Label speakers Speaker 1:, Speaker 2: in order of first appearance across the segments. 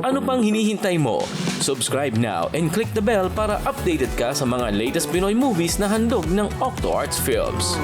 Speaker 1: Ano pang hinihintay mo? Subscribe now and click the bell para updated ka sa mga latest Pinoy movies na handog ng Octo Arts Films.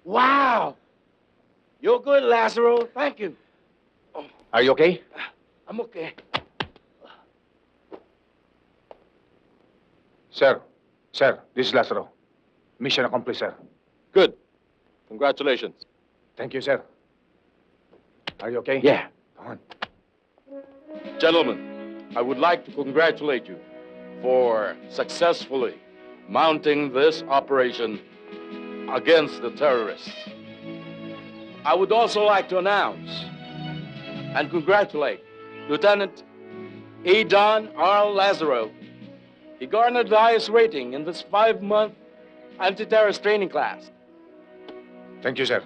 Speaker 2: Wow! You're good, Lazaro. Thank you.
Speaker 3: Are you okay?
Speaker 2: I'm okay.
Speaker 3: Sir, this is Lazaro. Mission accomplished, sir.
Speaker 4: Good. Congratulations.
Speaker 3: Thank you, sir. Are you okay?
Speaker 2: Yeah.
Speaker 3: Come on.
Speaker 4: Gentlemen, I would like to congratulate you for successfully mounting this operation against the terrorists. I would also like to announce and congratulate Lieutenant E. Don R. Lazaro. He garnered the highest rating in this 5-month anti-terrorist training class.
Speaker 3: Thank you, sir.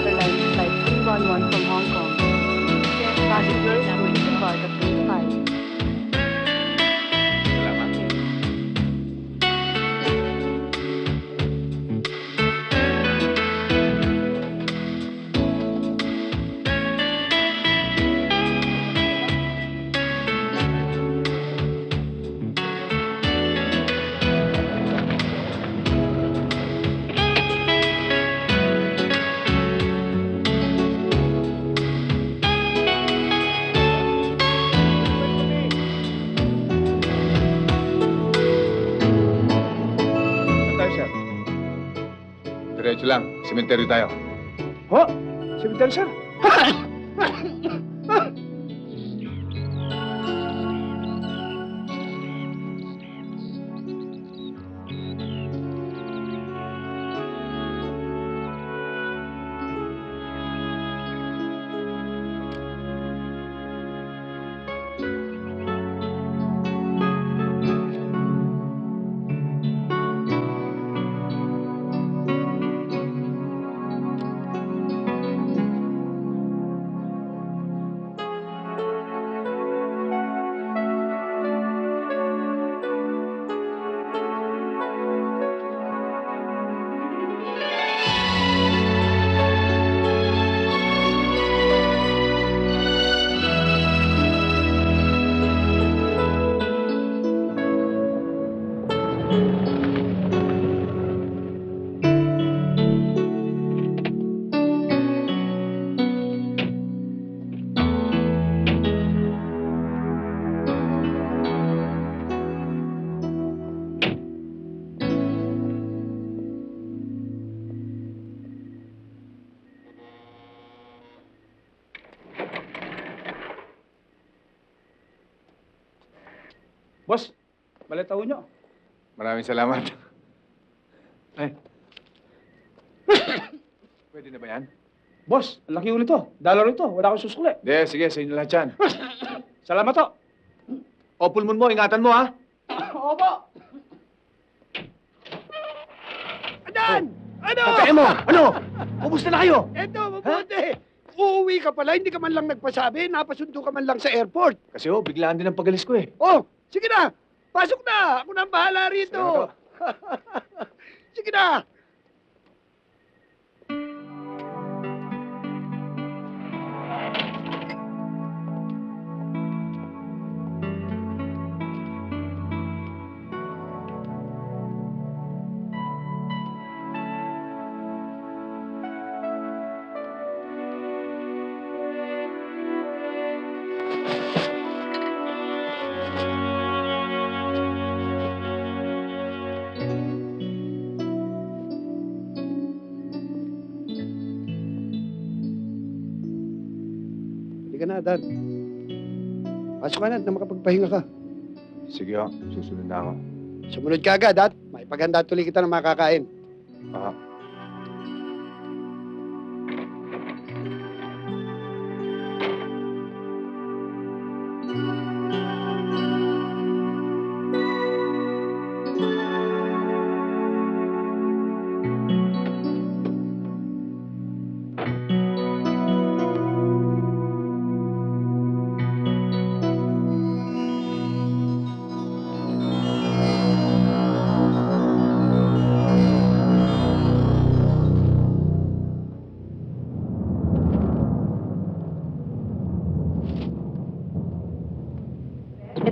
Speaker 5: Airlines Flight 311 from Hong Kong. Passengers will disembark at gate 5.
Speaker 3: Diretso lang. Cemetery tayo.
Speaker 2: Ho? Cemetery, sir?
Speaker 6: Boss, balita ho nyo.
Speaker 3: Maraming salamat. Ay. Pwede na ba yan?
Speaker 6: Boss, ang laki ulit to. $1 ito. Wala akong susukli.
Speaker 3: Hindi, sige, sa inyo lahat yan.
Speaker 6: Salamat to.
Speaker 3: O, pulmon mo, ingatan mo, ha?
Speaker 6: Opo.
Speaker 7: Adan! Ano?
Speaker 3: Pagkain mo! Ano? Kumusta na kayo?
Speaker 7: Eto, mabuti. Uuwi ka pala, hindi ka man lang nagpasabi, napasundo ka man lang sa airport.
Speaker 3: Kasi biglaan din ang pagalis ko eh.
Speaker 7: Oh, sige na, pasok na. Ako na ang bahala rito. Sige na. Sige na, Adan. Pasok ka na makapagpahinga ka.
Speaker 3: Sige, ho. Susunod na ako.
Speaker 7: Sumunod ka agad, at may paghanda tuloy kita ng makakain.
Speaker 3: Ah.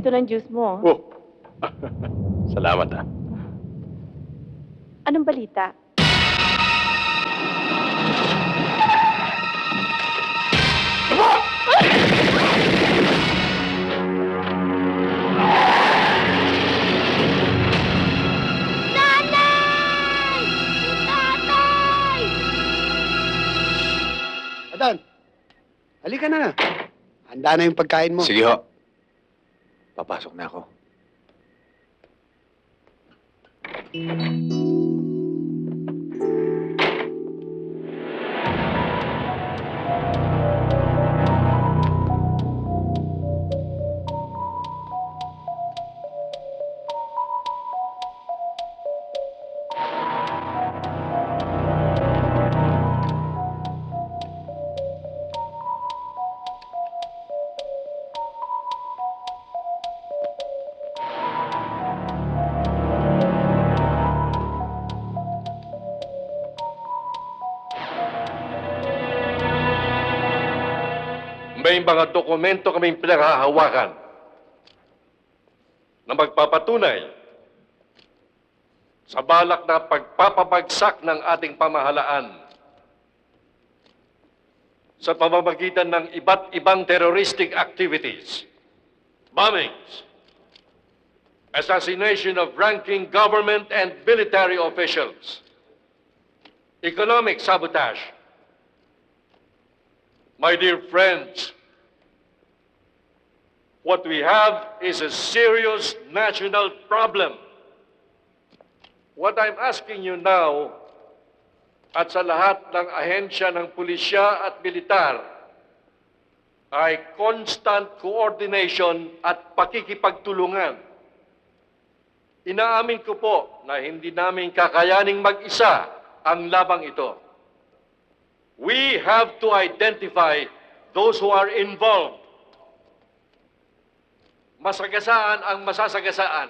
Speaker 5: Ito lang juice mo.
Speaker 4: Oh. Salamat, ah.
Speaker 5: Anong balita?
Speaker 7: Adan, halika na. Handa na yung pagkain mo.
Speaker 3: Sige, ho. Papasok na ako.
Speaker 4: May mga dokumento kaming pinaghahawakan na magpapatunay sa balak na pagpapabagsak ng ating pamahalaan sa pamamagitan ng iba't ibang terroristic activities, bombings, assassination of ranking government and military officials, economic sabotage. My dear friends, what we have is a serious national problem. What I'm asking you now, at sa lahat ng ahensya ng pulisya at militar, ay constant coordination at pakikipagtulungan. Inaamin ko po na hindi namin kakayaning mag-isa ang labang ito. We have to identify those who are involved. Masagasaan ang masasagasaan.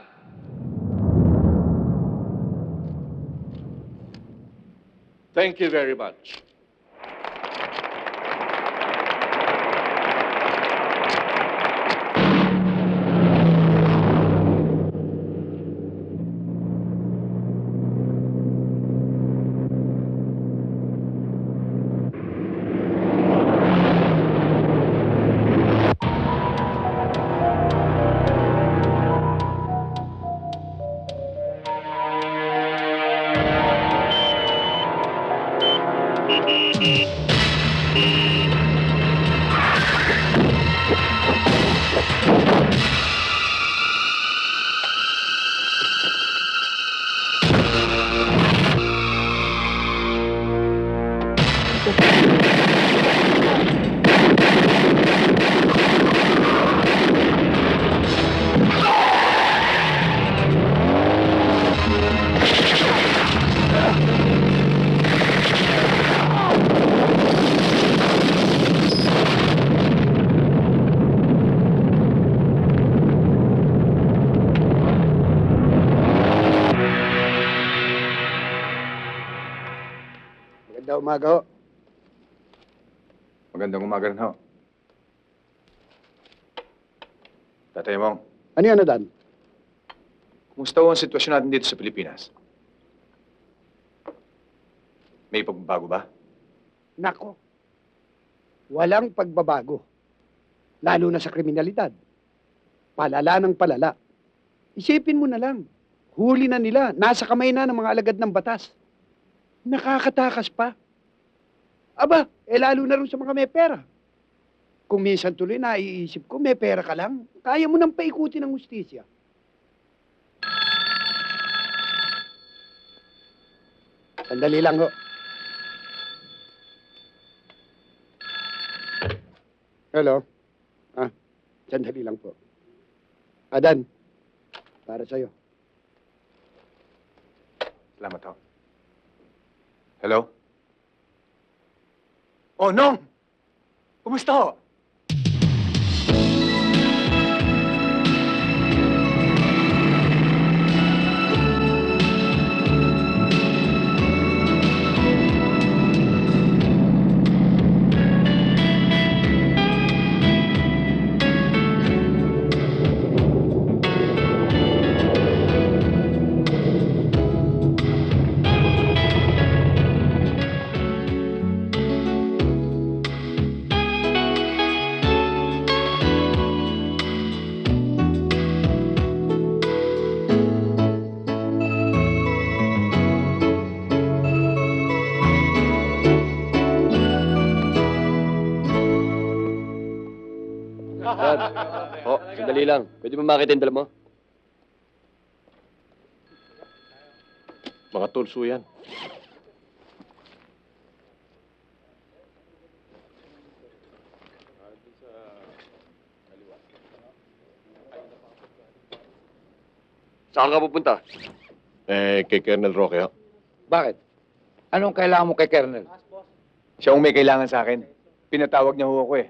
Speaker 4: Thank you very much.
Speaker 7: Ganda umaga ho.
Speaker 3: Magandang umaga rin ho. Tatay Mong,
Speaker 7: Ano yan, Dan?
Speaker 3: kumusta ho ang sitwasyon natin dito sa Pilipinas? May pagbabago ba?
Speaker 7: Nako. Walang pagbabago. Lalo na sa kriminalidad. Palala ng palala. Isipin mo na lang. Huli na nila. Nasa kamay na ng mga alagad ng batas. Nakakatakas pa. Aba, lalo na rin sa mga may pera. Kung minsan tuloy naiisip ko, may pera ka lang, kaya mo nang paikutin ng hustisya. Sandali lang ho. Hello? Sandali lang po. Adan, para sa'yo.
Speaker 3: Salamat ho. Hello? Oh, Nong! Kumusta ho?
Speaker 2: Sandali lang. Pwede mo makita yung dala mo? Mga tulso yan. Saan ka pupunta? Kay Colonel Roque, ho.
Speaker 8: Bakit? Anong kailangan mo kay Colonel?
Speaker 3: Siya ang may kailangan sa akin. Pinatawag niya ho ako eh.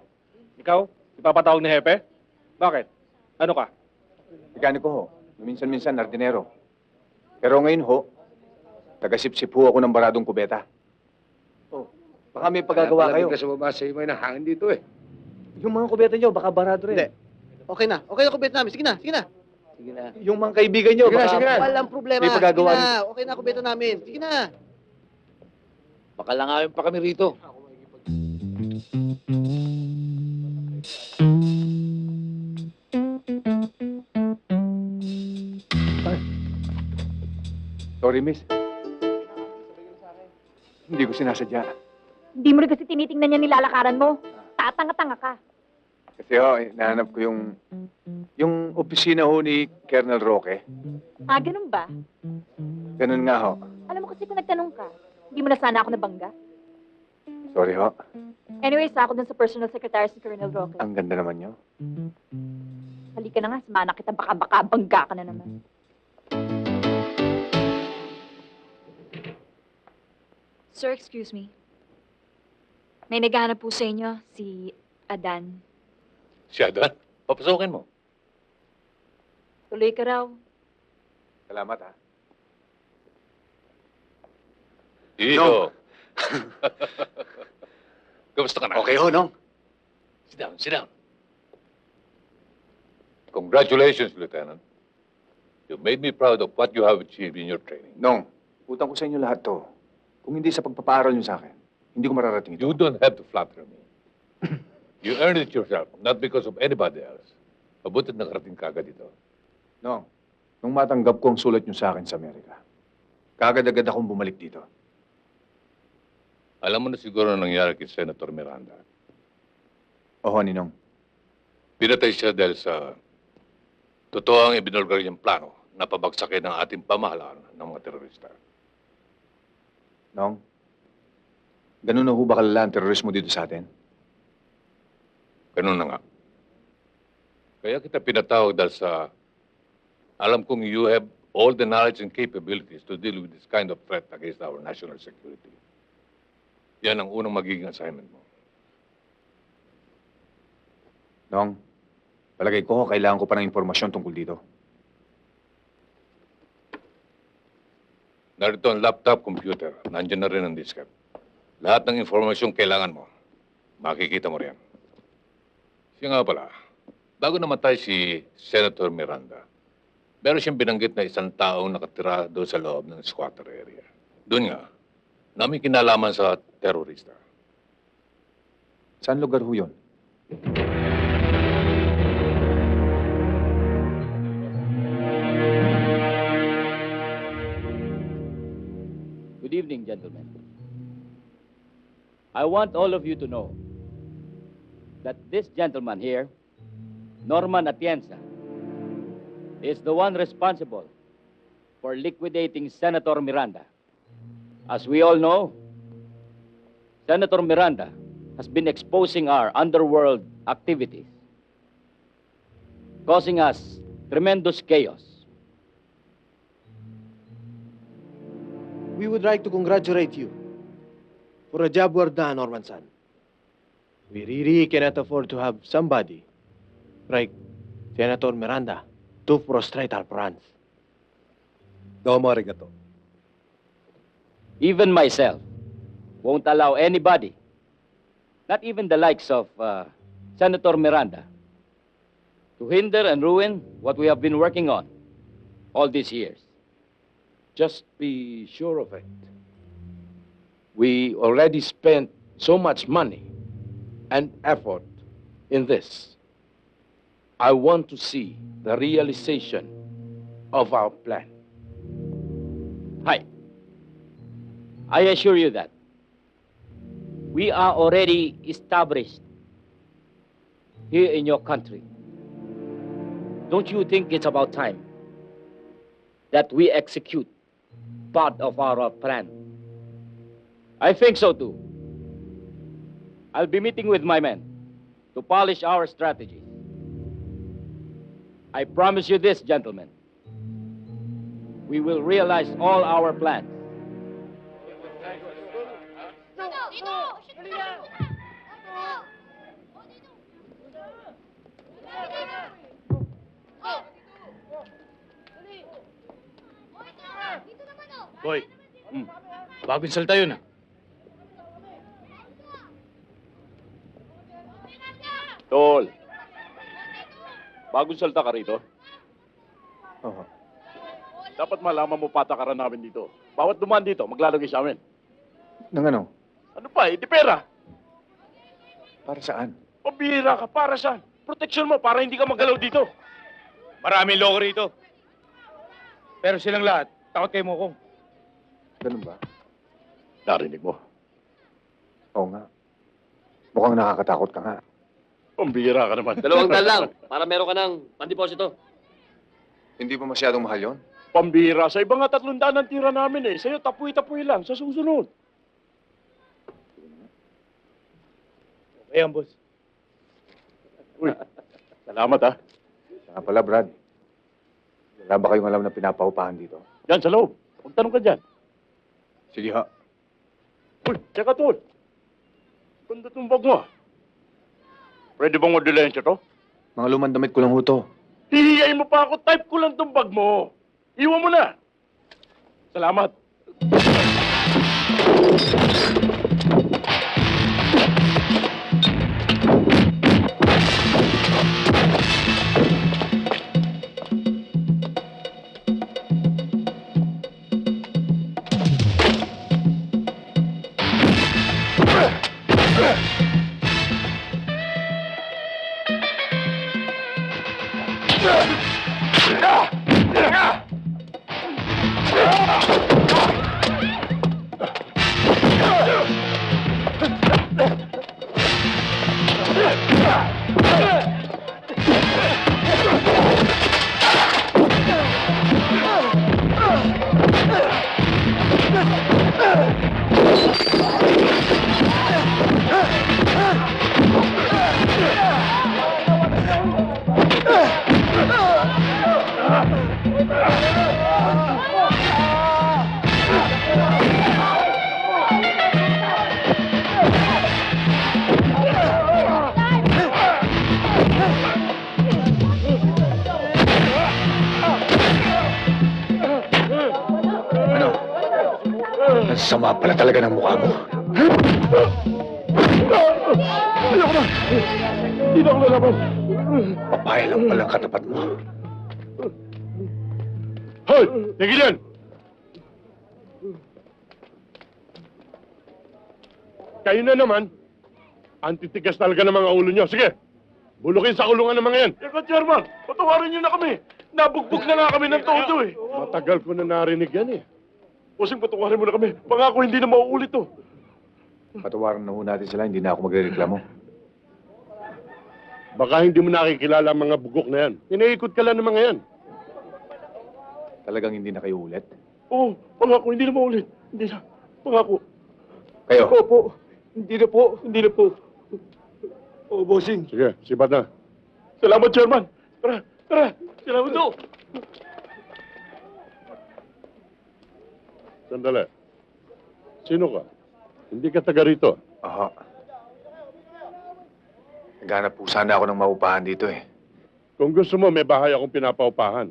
Speaker 6: Ikaw? Ipapatawag ni Hepe? Bakit? Ano ka?
Speaker 3: Mekaniko ho. Minsan-minsan, nardinero. Pero ngayon ho, tagasip-sip ho ako ng baradong kubeta. Oh, baka may pagagawa kayo.
Speaker 8: Kasi bumasa yung may nahangin dito eh.
Speaker 3: Yung mga kubeta niyo, baka barado rin.
Speaker 9: Hindi. Okay na. Okay na kubeta namin. Sige na. Sige na.
Speaker 8: Sige na.
Speaker 3: Yung mga kaibigan niyo,
Speaker 8: Sige na,
Speaker 3: baka...
Speaker 8: sige na.
Speaker 9: Walang problema.
Speaker 3: May pagagawa
Speaker 9: Sige na. Okay na kubeta namin. Sige na.
Speaker 8: Pakalangawin pa kami rito.
Speaker 3: Sorry, miss. Hindi ko sinasadya.
Speaker 5: Hindi mo rin kasi tinitingnan yan nilalakaran mo. Tatanga-tanga ka.
Speaker 3: Kasi ho, nahanap ko yung opisina ho ni Colonel Roque.
Speaker 5: Ah, ganun ba?
Speaker 3: Ganun nga ho.
Speaker 5: Alam mo kasi kung nagtanong ka, hindi mo na sana ako nabangga.
Speaker 3: Sorry ho.
Speaker 5: Anyways, ako dun sa personal secretary si Colonel Roque.
Speaker 3: Ang ganda naman niyo.
Speaker 5: Halika na nga, sumana kita, baka bangga ka na naman.
Speaker 10: Sir, excuse me. May naghahanap po sa inyo, si Adan.
Speaker 4: Si Adan, papasokin mo.
Speaker 5: Tuloy ka raw.
Speaker 3: Salamat ha.
Speaker 4: Iyo. Kamusta ka na?
Speaker 3: Okay ho, Nong.
Speaker 4: Sit down, sit down. Congratulations, Lieutenant. You made me proud of what you have achieved in your training.
Speaker 3: Nong, utang ko sa inyo lahat to. Kung hindi sa pagpapaaral niyo sa akin, hindi ko mararating ito.
Speaker 4: You don't have to flatter me. You earned it yourself, not because of anybody else. Mabutit nakarating ka agad dito.
Speaker 3: Nong, nung matanggap ko ang sulat niyo sa akin sa Amerika, kagad-agad akong bumalik dito.
Speaker 4: Alam mo na siguro ang nangyari kay Senator Miranda.
Speaker 3: Oo, Ninong.
Speaker 4: Pinatay siya dahil sa totoo ang ibinulgar niyang plano na pabagsakin ang ating pamahalaan ng mga terorista.
Speaker 3: Nong, ganun na ho ba kalala ang terorismo dito sa atin?
Speaker 4: Ganun na nga. Kaya kita pinatawag dahil sa alam kong you have all the knowledge and capabilities to deal with this kind of threat against our national security. Yan ang unang magiging assignment mo.
Speaker 3: Nong, palagay ko kailangan ko pa ng impormasyon tungkol dito.
Speaker 4: Narito ang laptop computer. Nandiyan na rin ang diskette.
Speaker 8: Lahat ng impormasyong kailangan mo, makikita mo riyan. Siya nga pala, bago namatay si Senator Miranda, meron siyang binanggit na isang taong nakatira doon sa loob ng squatter area. Doon nga, namin kinalaman sa terorista.
Speaker 3: Saan lugar ho yun?
Speaker 11: Good evening, gentlemen. I want all of you to know that this gentleman here, Norman Atienza, is the one responsible for liquidating Senator Miranda. As we all know, Senator Miranda has been exposing our underworld activities, causing us tremendous chaos.
Speaker 9: We would like to congratulate you for a job well done, Norman-san. We really cannot afford to have somebody like Senator Miranda to frustrate our plans.
Speaker 3: Domo arigato.
Speaker 11: Even myself won't allow anybody, not even the likes of Senator Miranda, to hinder and ruin what we have been working on all these years.
Speaker 4: Just be sure of it. We already spent so much money and effort in this. I want to see the realization of our plan.
Speaker 11: Hi. I assure you that we are already established here in your country. Don't you think it's about time that we execute part of our plan? I think so too. I'll be meeting with my men to polish our strategies. I promise you this, gentlemen. We will realize all our plans.
Speaker 6: Boy, bagong salta yun ah.
Speaker 4: Tol, bagong salta ka rito.
Speaker 3: Oo.
Speaker 4: Dapat malaman mo patakaran namin dito. Bawat dumaan dito, maglalagay sa amin.
Speaker 3: Nang ano?
Speaker 4: Ano pa, di pera.
Speaker 3: Para saan?
Speaker 4: Pabihira ka, para saan? Proteksyon mo, para hindi ka magalaw dito.
Speaker 6: Maraming loko rito. Pero silang lahat, takot kay Mokong.
Speaker 3: Ganun ba?
Speaker 4: Narinig mo.
Speaker 3: Oo nga. Mukhang nakakatakot ka nga.
Speaker 4: Pambihira ka naman.
Speaker 9: 2 daan lang, para meron ka ng pandeposito.
Speaker 3: Hindi ba masyadong mahal yun?
Speaker 4: Pambihira. Sa iba nga 300 ang tira namin eh. Sa'yo, tapuy-tapuy lang sa susunod.
Speaker 6: Ayan, boss.
Speaker 4: Uy, salamat ah.
Speaker 3: Saka pala, Brad. Wala ba kayong alam na pinapaupahan dito?
Speaker 4: Diyan sa loob. Magtanong ka dyan.
Speaker 3: Sige ha.
Speaker 4: Uy, tsaka tol. Ganda itong bag mo ah. Pwede bang modilensya to?
Speaker 3: Mga lumang damit ko lang ho to.
Speaker 4: Hihiyain mo pa ako. Type ko lang itong bag mo. Iwan mo na. Salamat.
Speaker 3: Ang sama pala talaga ng mukha mo.
Speaker 2: Ayoko na! Hindi na ako lalaban!
Speaker 3: Babae lang palang katapat mo.
Speaker 2: Hoy! Tigil yan! Kayo na naman. Antitigas talaga ng mga ulo nyo. Sige! Bulukin sa kulungan ng mga yan. Eka, Chairman! Patawarin nyo na kami! Nabugbog na nga kami ng todo eh! Matagal ko na narinig yan eh. Pusing, patawarin mo na kami. Pangako hindi na mauulit to.
Speaker 3: Patawaran na ho natin sila, hindi na ako magrereklamo.
Speaker 2: Baka hindi mo nakikilala ang mga bugok na yan. Iniikot ka lang ng mga yan.
Speaker 3: Talagang hindi na kayo ulit?
Speaker 2: Oo, pangako hindi na maulit. Hindi na. Pangako.
Speaker 3: Kayo?
Speaker 6: Opo. Hindi na po. Hindi na po. Oo, bossing.
Speaker 2: Sige, sibat na.
Speaker 6: Salamat, Chairman. Tara, tara. Salamat do.
Speaker 2: Sandali. Sino ka? Hindi ka taga rito.
Speaker 3: Aha. Naghanap po sana ako ng maupahan dito eh.
Speaker 2: Kung gusto mo, may bahay akong pinapaupahan.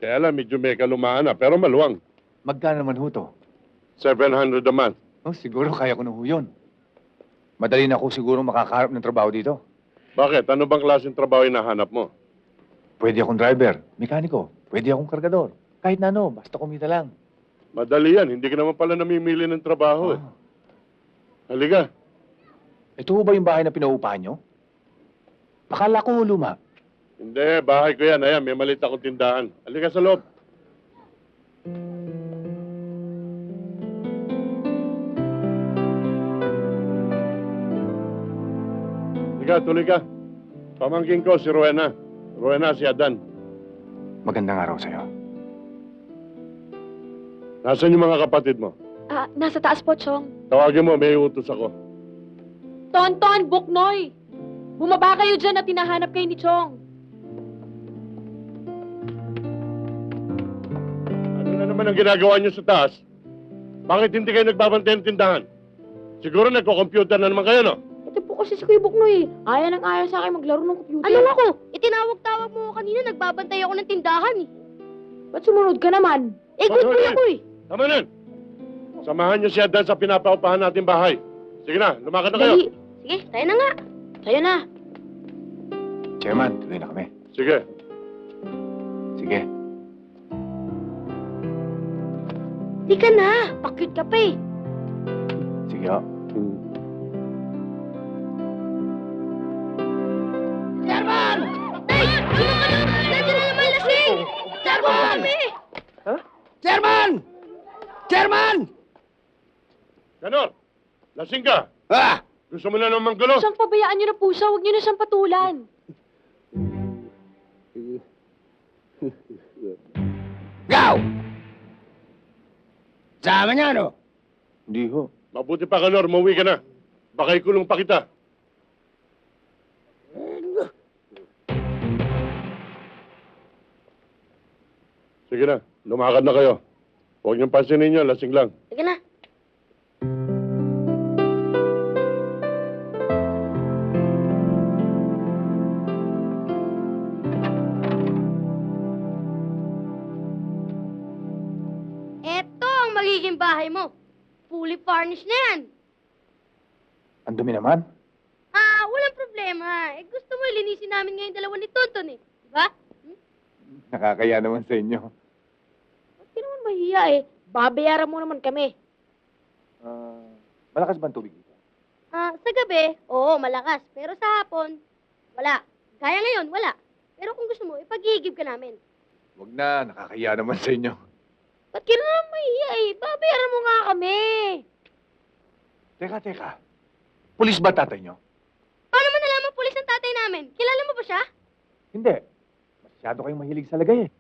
Speaker 2: Kaya lang, medyo may kalumaan na, pero maluwang.
Speaker 3: Magkano naman ho to?
Speaker 2: 700 a month.
Speaker 3: Oh, siguro kaya ko na ho yun. Madali na ako siguro makakaharap ng trabaho dito.
Speaker 2: Bakit? Ano bang klaseng trabaho hinahanap mo?
Speaker 3: Pwede akong driver, mekaniko, pwede akong kargador. Kahit na ano, basta kumita lang.
Speaker 2: Madali yan. Hindi ka naman pala namimili ng trabaho eh. Halika.
Speaker 3: Ito ho ba yung bahay na pinaupahan nyo? Akala ko luma.
Speaker 2: Hindi, bahay ko yan. Ayan, may maliit akong tindahan. Halika sa loob. Halika, tuloy ka. Pamangkin ko si Rowena. Rowena si Adan.
Speaker 3: Magandang araw sa'yo.
Speaker 2: Nasaan yung mga kapatid mo?
Speaker 10: Nasa taas po, Chong.
Speaker 2: Tawagin mo, may utos ako.
Speaker 10: Tonton, Buknoy! Bumaba kayo dyan at tinahanap kayo ni Chong.
Speaker 2: Ano na naman ang ginagawa niyo sa taas? Bakit hindi kayo nagbabantay ng tindahan? Siguro nagko-computer na naman kayo, no?
Speaker 10: Ito po kasi si Kuya Buknoy. Ayaw nang ayaw sa akin maglaro ng computer.
Speaker 12: Ano ako? Itinawag-tawag mo ko kanina, nagbabantay ako ng tindahan eh.
Speaker 10: Ba't sumunod ka naman?
Speaker 12: Eh, good boy ako eh.
Speaker 2: Tama na. Samahan niyo si Adan sa pinapaupahan nating bahay. Sige na, lumakad na kayo.
Speaker 12: Dali. Sige, tayo na nga. Tayo na.
Speaker 3: Chairman, tuloy na kami.
Speaker 2: Sige.
Speaker 3: Sige.
Speaker 12: Di ka na. Pakit ka pa eh.
Speaker 3: Sige ho.
Speaker 12: Chairman! Ay! Sino ka na? Nandiyan na naman lasing! Chairman! Kami!
Speaker 7: Chairman! Chairman!
Speaker 2: Ganor, lasing ka.
Speaker 7: Ah!
Speaker 2: Gusto mo na naman gulo?
Speaker 10: Chong, pabayaan niyo na po siya. Huwag niyo na siyang patulan.
Speaker 7: Gaw! Sama niya, no?
Speaker 3: Hindi ho.
Speaker 2: Mabuti pa, Ganor, mauwi ka na. Baka ikulong pa kita. Sige na, lumakad na kayo. Huwag niyong pansinin niyo, lasing lang.
Speaker 12: Sige na. Eto ang magiging bahay mo. Fully furnished na yan.
Speaker 3: Ang dumi naman.
Speaker 12: Walang problema. Eh, gusto mo linisin namin ngayon dalawa ni Tonton eh. Diba?
Speaker 3: Nakakaya naman sa inyo.
Speaker 12: Ba't di naman mahiya eh? Babayaran mo naman kami.
Speaker 3: Malakas ba ang tubig dito?
Speaker 12: Sa gabi, oo, malakas. Pero sa hapon, wala. Gaya ngayon, wala. Pero kung gusto mo, ipag-iigib ka namin.
Speaker 3: Huwag na, nakakaya naman sa inyo.
Speaker 12: Ba't ka naman mahiya eh? Babayaran mo nga kami.
Speaker 3: Teka. Pulis ba tatay nyo?
Speaker 12: Paano mo nalaman pulis ang tatay namin? Kilala mo ba siya?
Speaker 3: Hindi. Masyado kayong mahilig sa lagay eh.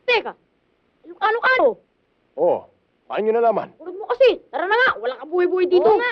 Speaker 12: Teka, ano?
Speaker 2: Oo, paano niyo nalaman?
Speaker 12: Urod mo kasi. Tara na nga, walang kabuhay-buhay dito nga.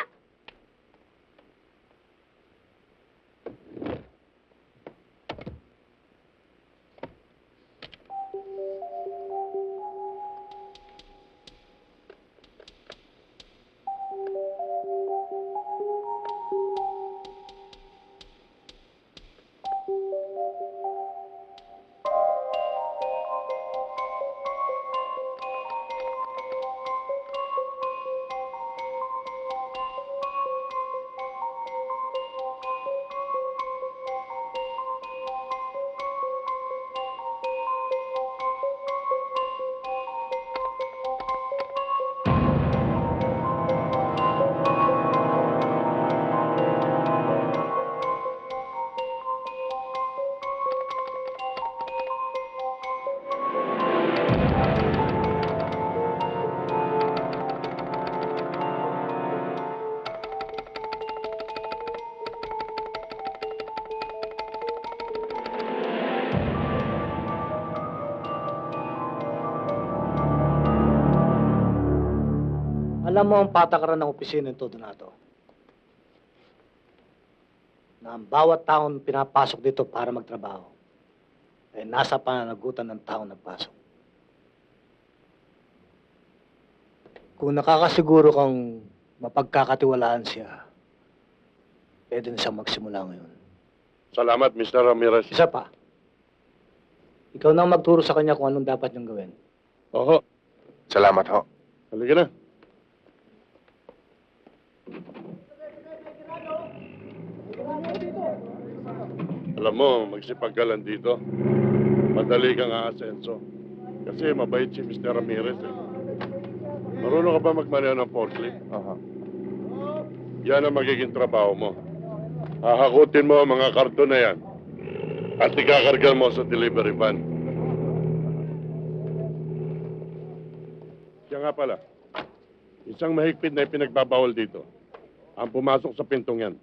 Speaker 13: Alam mo ang patakaran ng opisina nito, Donato. Na ang bawat taong pinapasok dito para magtrabaho ay nasa pananagutan ng taong nagpasok. Kung nakakasiguro kang mapagkakatiwalaan siya, pwede na siyang magsimula ngayon.
Speaker 2: Salamat, Mr. Ramirez.
Speaker 13: Isa pa, ikaw na ang magturo sa kanya kung anong dapat niyang gawin.
Speaker 2: Oo.
Speaker 3: Salamat ho.
Speaker 2: Halika na. Alam mo, magsipag ka lang dito. Madali kang aasenso. Kasi mabait si Mr. Ramirez. Marunong ka ba magmaneho ng forklift?
Speaker 3: Aha.
Speaker 2: Yan ang magiging trabaho mo. Hahakutin mo ang mga karton na yan. At ikakargal mo sa delivery van. Siya nga pala. Isang mahigpit na ipinagbabawal dito. Ang pumasok sa pintong yan.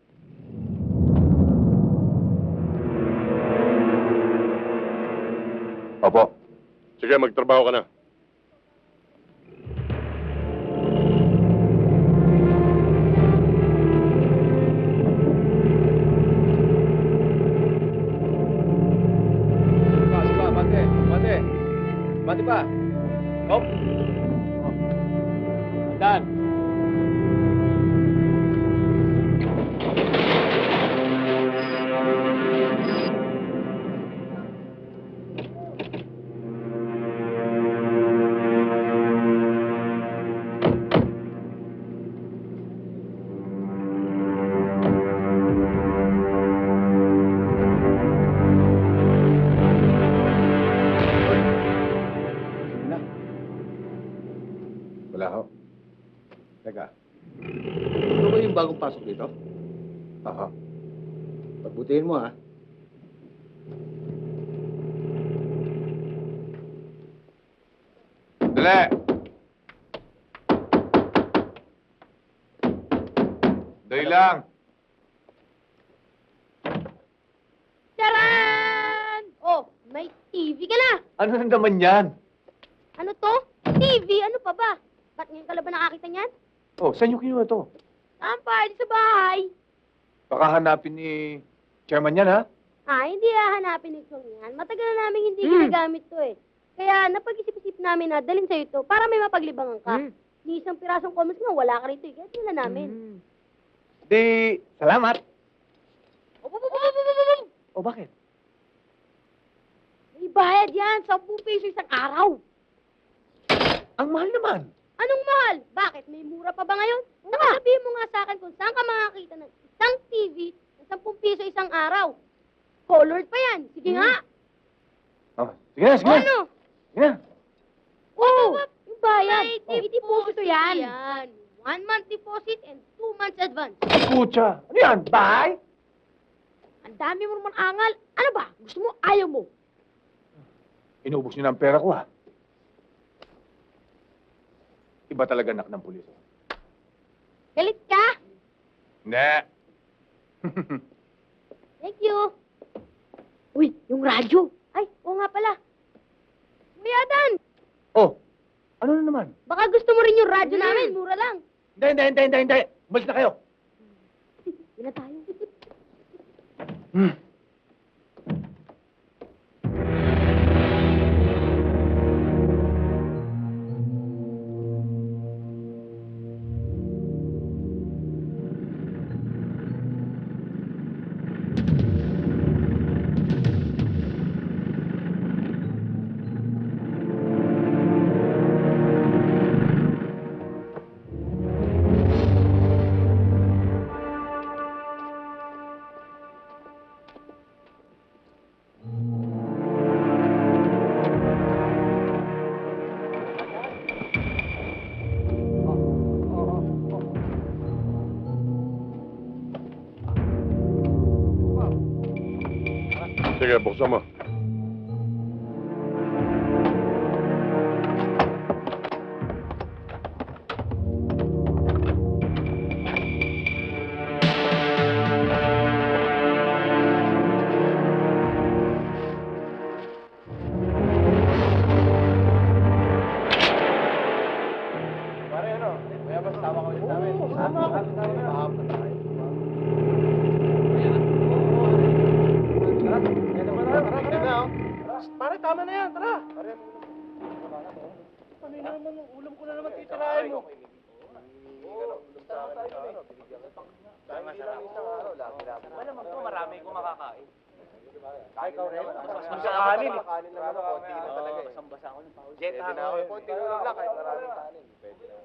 Speaker 3: Opo.
Speaker 2: Sige, magtrabaho ka na.
Speaker 6: Bati pa. Hop. Dan.
Speaker 3: Wala ho. Teka.
Speaker 13: Ito ba yung bagong pasok dito?
Speaker 3: Aha.
Speaker 13: Pagbutihin mo, ha?
Speaker 3: Dali! Dali lang!
Speaker 12: Charan! Oh, may TV ka na.
Speaker 3: Ano nang naman yan?
Speaker 12: Ano to? TV? Ano pa ba? Ba't ngayon ka lang ba nakakita niyan?
Speaker 3: Oh, saan yung kinuha to?
Speaker 12: Saan pa? Di sa bahay.
Speaker 3: Baka hanapin ni chairman yan, ha?
Speaker 12: Hindi hahanapin ni Chong yan. Matagal na namin hindi ginagamit to eh. Kaya napag-isip-isip namin na dalhin sa'yo to para may mapaglibangan ka. Ni isang pirasong comments nga, wala ka rito eh. Kaya sila namin.
Speaker 3: Di, salamat.
Speaker 12: O
Speaker 3: bakit?
Speaker 12: May bayad yan. 10 piso isang araw.
Speaker 3: Ang mahal naman.
Speaker 12: Anong mahal? Bakit? May mura pa ba ngayon? Saka sabihin mo nga sa akin kung saan ka makakita ng isang TV na 10 piso isang araw. Colored pa yan. Sige nga.
Speaker 3: Oh, sige na, sige na.
Speaker 12: Ano?
Speaker 3: Sige na.
Speaker 12: Oo. Yung bayad. May deposit yan. 1 month deposit and 2 months advance.
Speaker 3: Pucha. Ano yan? Bahay?
Speaker 12: Ang dami mo naman angal. Ano ba? Gusto mo? Ayaw mo?
Speaker 3: Inubos niyo na ang pera ko, ha? Iba talaga anak ng pulis.
Speaker 12: Galit ka?
Speaker 3: Hindi.
Speaker 12: Thank you. Uy, yung radyo. Ay, oo nga pala. Kuya Dan,
Speaker 3: Oh, ano na naman?
Speaker 12: baka gusto mo rin yung radyo namin. Mura lang.
Speaker 3: Hindi. Umalis na kayo.
Speaker 12: Yun na tayo.
Speaker 2: Sige, buksan mo.
Speaker 9: Pare, ano? Kaya ba sama ka ulit namin? Sama ako. Mahapon na tayo. Tara, kaya naman na. Tara, tara. Pare, tama na yan. Tara. Pare, ano naman yung ulam ko na naman titirahin mo?
Speaker 11: Alam mo ito, marami kong makakain.
Speaker 9: Ay, ikaw rin.
Speaker 11: Mas
Speaker 9: Sa kanin. Kanin lang ako. Konti na talaga eh.
Speaker 11: Basang-basa ako ng pawis.
Speaker 9: Pwede na ako. Konti lang kahit maraming kanin. Pwede na.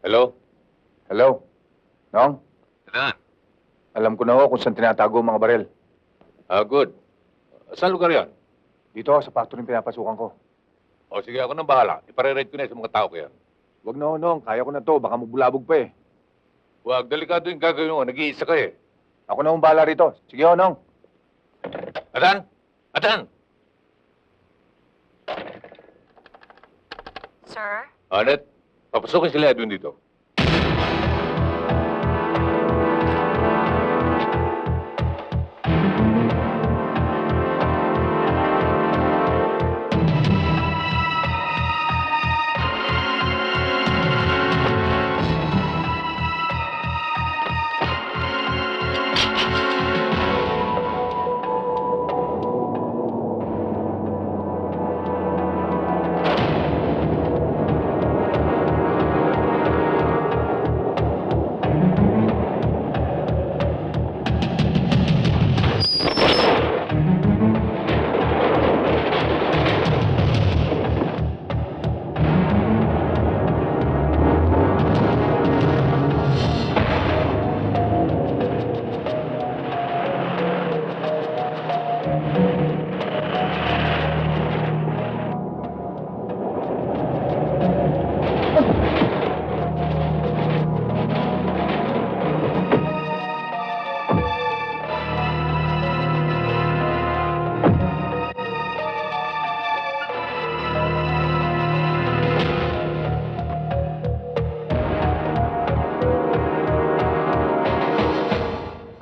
Speaker 8: Hello?
Speaker 3: Hello? Nong?
Speaker 8: Saan?
Speaker 3: Alam ko na ho kung saan tinatago ang mga barel.
Speaker 8: Ah, good. Saan lugar yan?
Speaker 3: Dito sa factory pinapasukan ko.
Speaker 8: O sige, ako nang bahala. Ipare-rate ko na sa mga tao ko yan.
Speaker 3: Huwag na ho, Nong. Kaya ko na to. Baka mabulabog pa eh.
Speaker 8: Huwag, delikado yung gagawin mo. Nag-iisa ka eh.
Speaker 3: Ako na hong bahala rito. Sige ho, Nong.
Speaker 8: Atan! Atan!
Speaker 10: Sir?
Speaker 8: Anet, papasukin sila Edwin dito.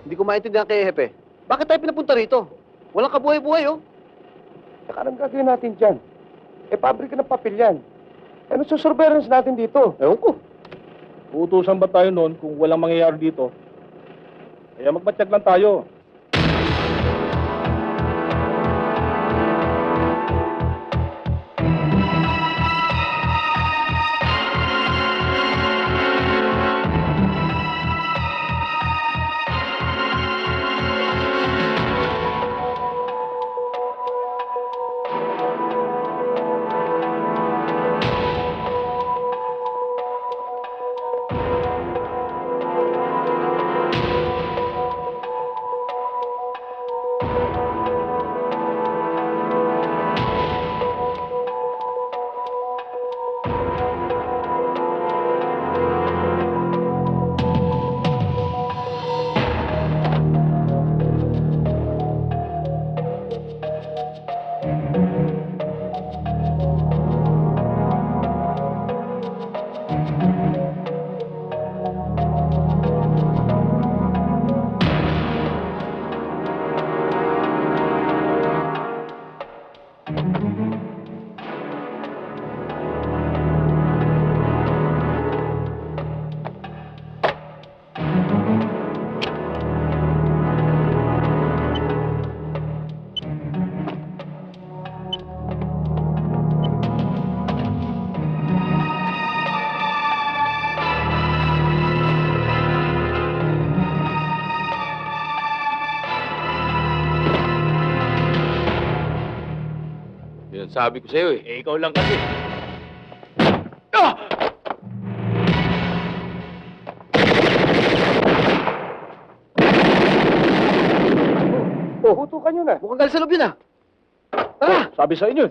Speaker 9: Hindi ko maintindihan kay Hepe. Bakit tayo pinapunta rito? Walang kabuhay-buhay, oh. Saka anong gagawin natin dyan? Eh, pabrika ng papel yan. Ano susurveillance natin dito? Ewan ko.
Speaker 6: Uutusan ba tayo noon kung walang mangyayari dito? Kaya magmatsyag lang tayo.
Speaker 4: sinasabi ko sa'yo eh.
Speaker 11: Eh, ikaw lang kasi.
Speaker 9: Putukan nyo na. Mukhang galit sa loob yun ah. Tara!
Speaker 6: Sabi sa inyo.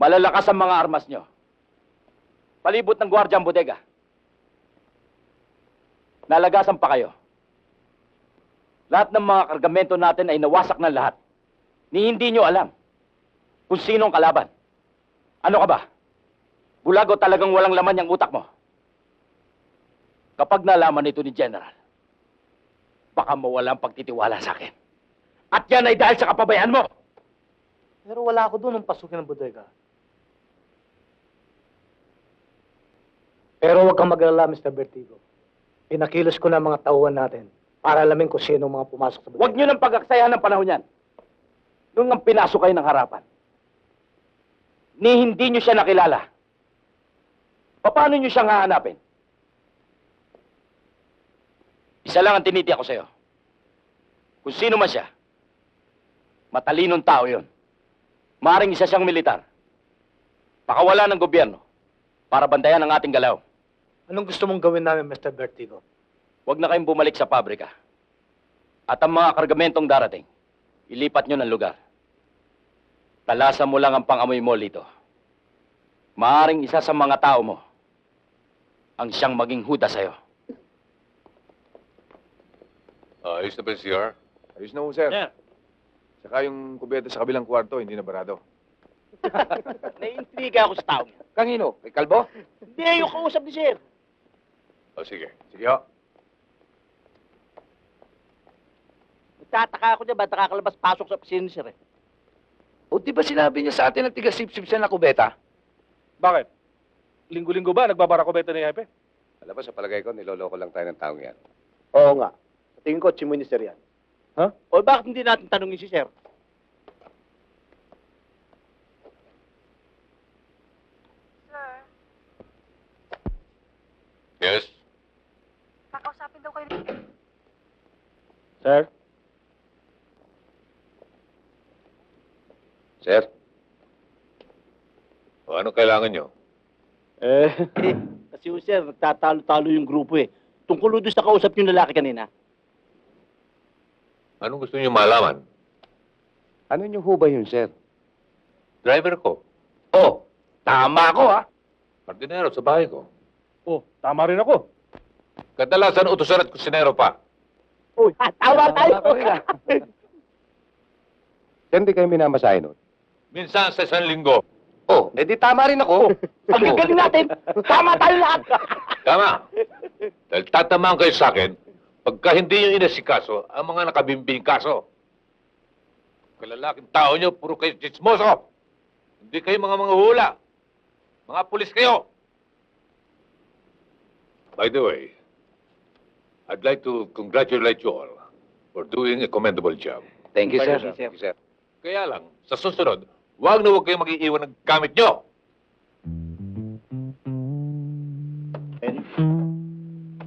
Speaker 11: Malalakas ang mga armas nyo. Palibot ng gwardiya ang bodega. Nalagasan pa kayo. Lahat ng mga kargamento natin ay nawasak ng lahat. Ni hindi nyo alam kung sino ang kalaban. Ano ka ba? Bulag o talagang walang laman yung utak mo? Kapag nalaman ito ni General, baka mawala ang pagtitiwala sa akin. At yan ay dahil sa kapabayaan mo!
Speaker 13: Pero wala ako doon nung pasukin ng bodega. Pero huwag kang mag-alala, Mr. Bertigo. Pinakilos ko na ang mga tauhan natin para alamin kung sino ang mga pumasok sa bodega.
Speaker 11: Huwag nyo nang pag-aksayahan ng panahon yan. Nung ang pinasok kayo ng harapan, ni hindi nyo siya nakilala. Paano nyo siyang hahanapin? Isa lang ang tinitiyak ko sa'yo. Kung sino man siya, matalinong tao yon. Maaring isa siyang militar. Pakawala ng gobyerno para bandayan ang ating galaw.
Speaker 13: Anong gusto mong gawin namin, Mr. Bertigo?
Speaker 11: Huwag na kayong bumalik sa pabrika. At ang mga kargamentong darating, ilipat nyo ng lugar. Talasan mo lang ang pang-amoy mo, Lito. Maaring isa sa mga tao mo ang siyang maging huda sa'yo.
Speaker 8: Ayos na ba yung CR?
Speaker 3: Ayos na ho, sir.
Speaker 11: Sir.
Speaker 3: Saka yung kubeta sa kabilang kwarto, hindi na barado.
Speaker 11: Naiintriga ako sa tao niya.
Speaker 3: Kanino? Kay Kalbo?
Speaker 11: Hindi, yung kausap ni Sir.
Speaker 8: O sige.
Speaker 3: Sige ho.
Speaker 11: Nagtataka ako dyan, ba't nakakalabas-pasok sa opisina ni Sir eh?
Speaker 3: O di ba sinabi niya sa atin na tiga-sip-sip siya na kubeta?
Speaker 6: Bakit? Linggo-linggo ba nagbabara ko beta ni Hepe?
Speaker 3: Alam mo, sa palagay ko, niloloko lang tayo ng taong yan.
Speaker 9: Oo nga. Sa tingin ko, chimoy ni Sir yan.
Speaker 11: O bakit hindi natin tanungin si Sir?
Speaker 8: Yes?
Speaker 10: Kakausapin daw kayo.
Speaker 6: Sir?
Speaker 3: Sir?
Speaker 8: O ano kailangan nyo?
Speaker 11: Kasi yung Sir, nagtatalo-talo yung grupo eh. Tungkol doon sa kausap yung lalaki kanina.
Speaker 8: Anong gusto nyo malaman?
Speaker 3: Ano niyo ho ba yun, sir?
Speaker 8: Driver ko.
Speaker 11: Oh, tama ako ha.
Speaker 8: Hardinero sa bahay ko.
Speaker 6: Oh, tama rin ako.
Speaker 8: Kadalasan utusan at kusinero pa.
Speaker 11: Uy, tawa tayo.
Speaker 3: Hindi kayo minamasahin nun.
Speaker 8: Minsan sa isang linggo.
Speaker 3: Oh, edi tama rin ako.
Speaker 11: Ang galing natin. Tama tayo lahat.
Speaker 8: Tama. Dahil tatamaan kayo sa akin pagka hindi nyo inasikaso ang mga nakabimbing kaso. Kalalaking tao nyo, puro kayo chismoso. Hindi kayo mga hula. Mga pulis kayo. By the way, I'd like to congratulate you all for doing a commendable job.
Speaker 3: Thank you, sir.
Speaker 8: Thank you, sir. Kaya lang, sa susunod, huwag na huwag kayong mag-iiwan ng gamit nyo.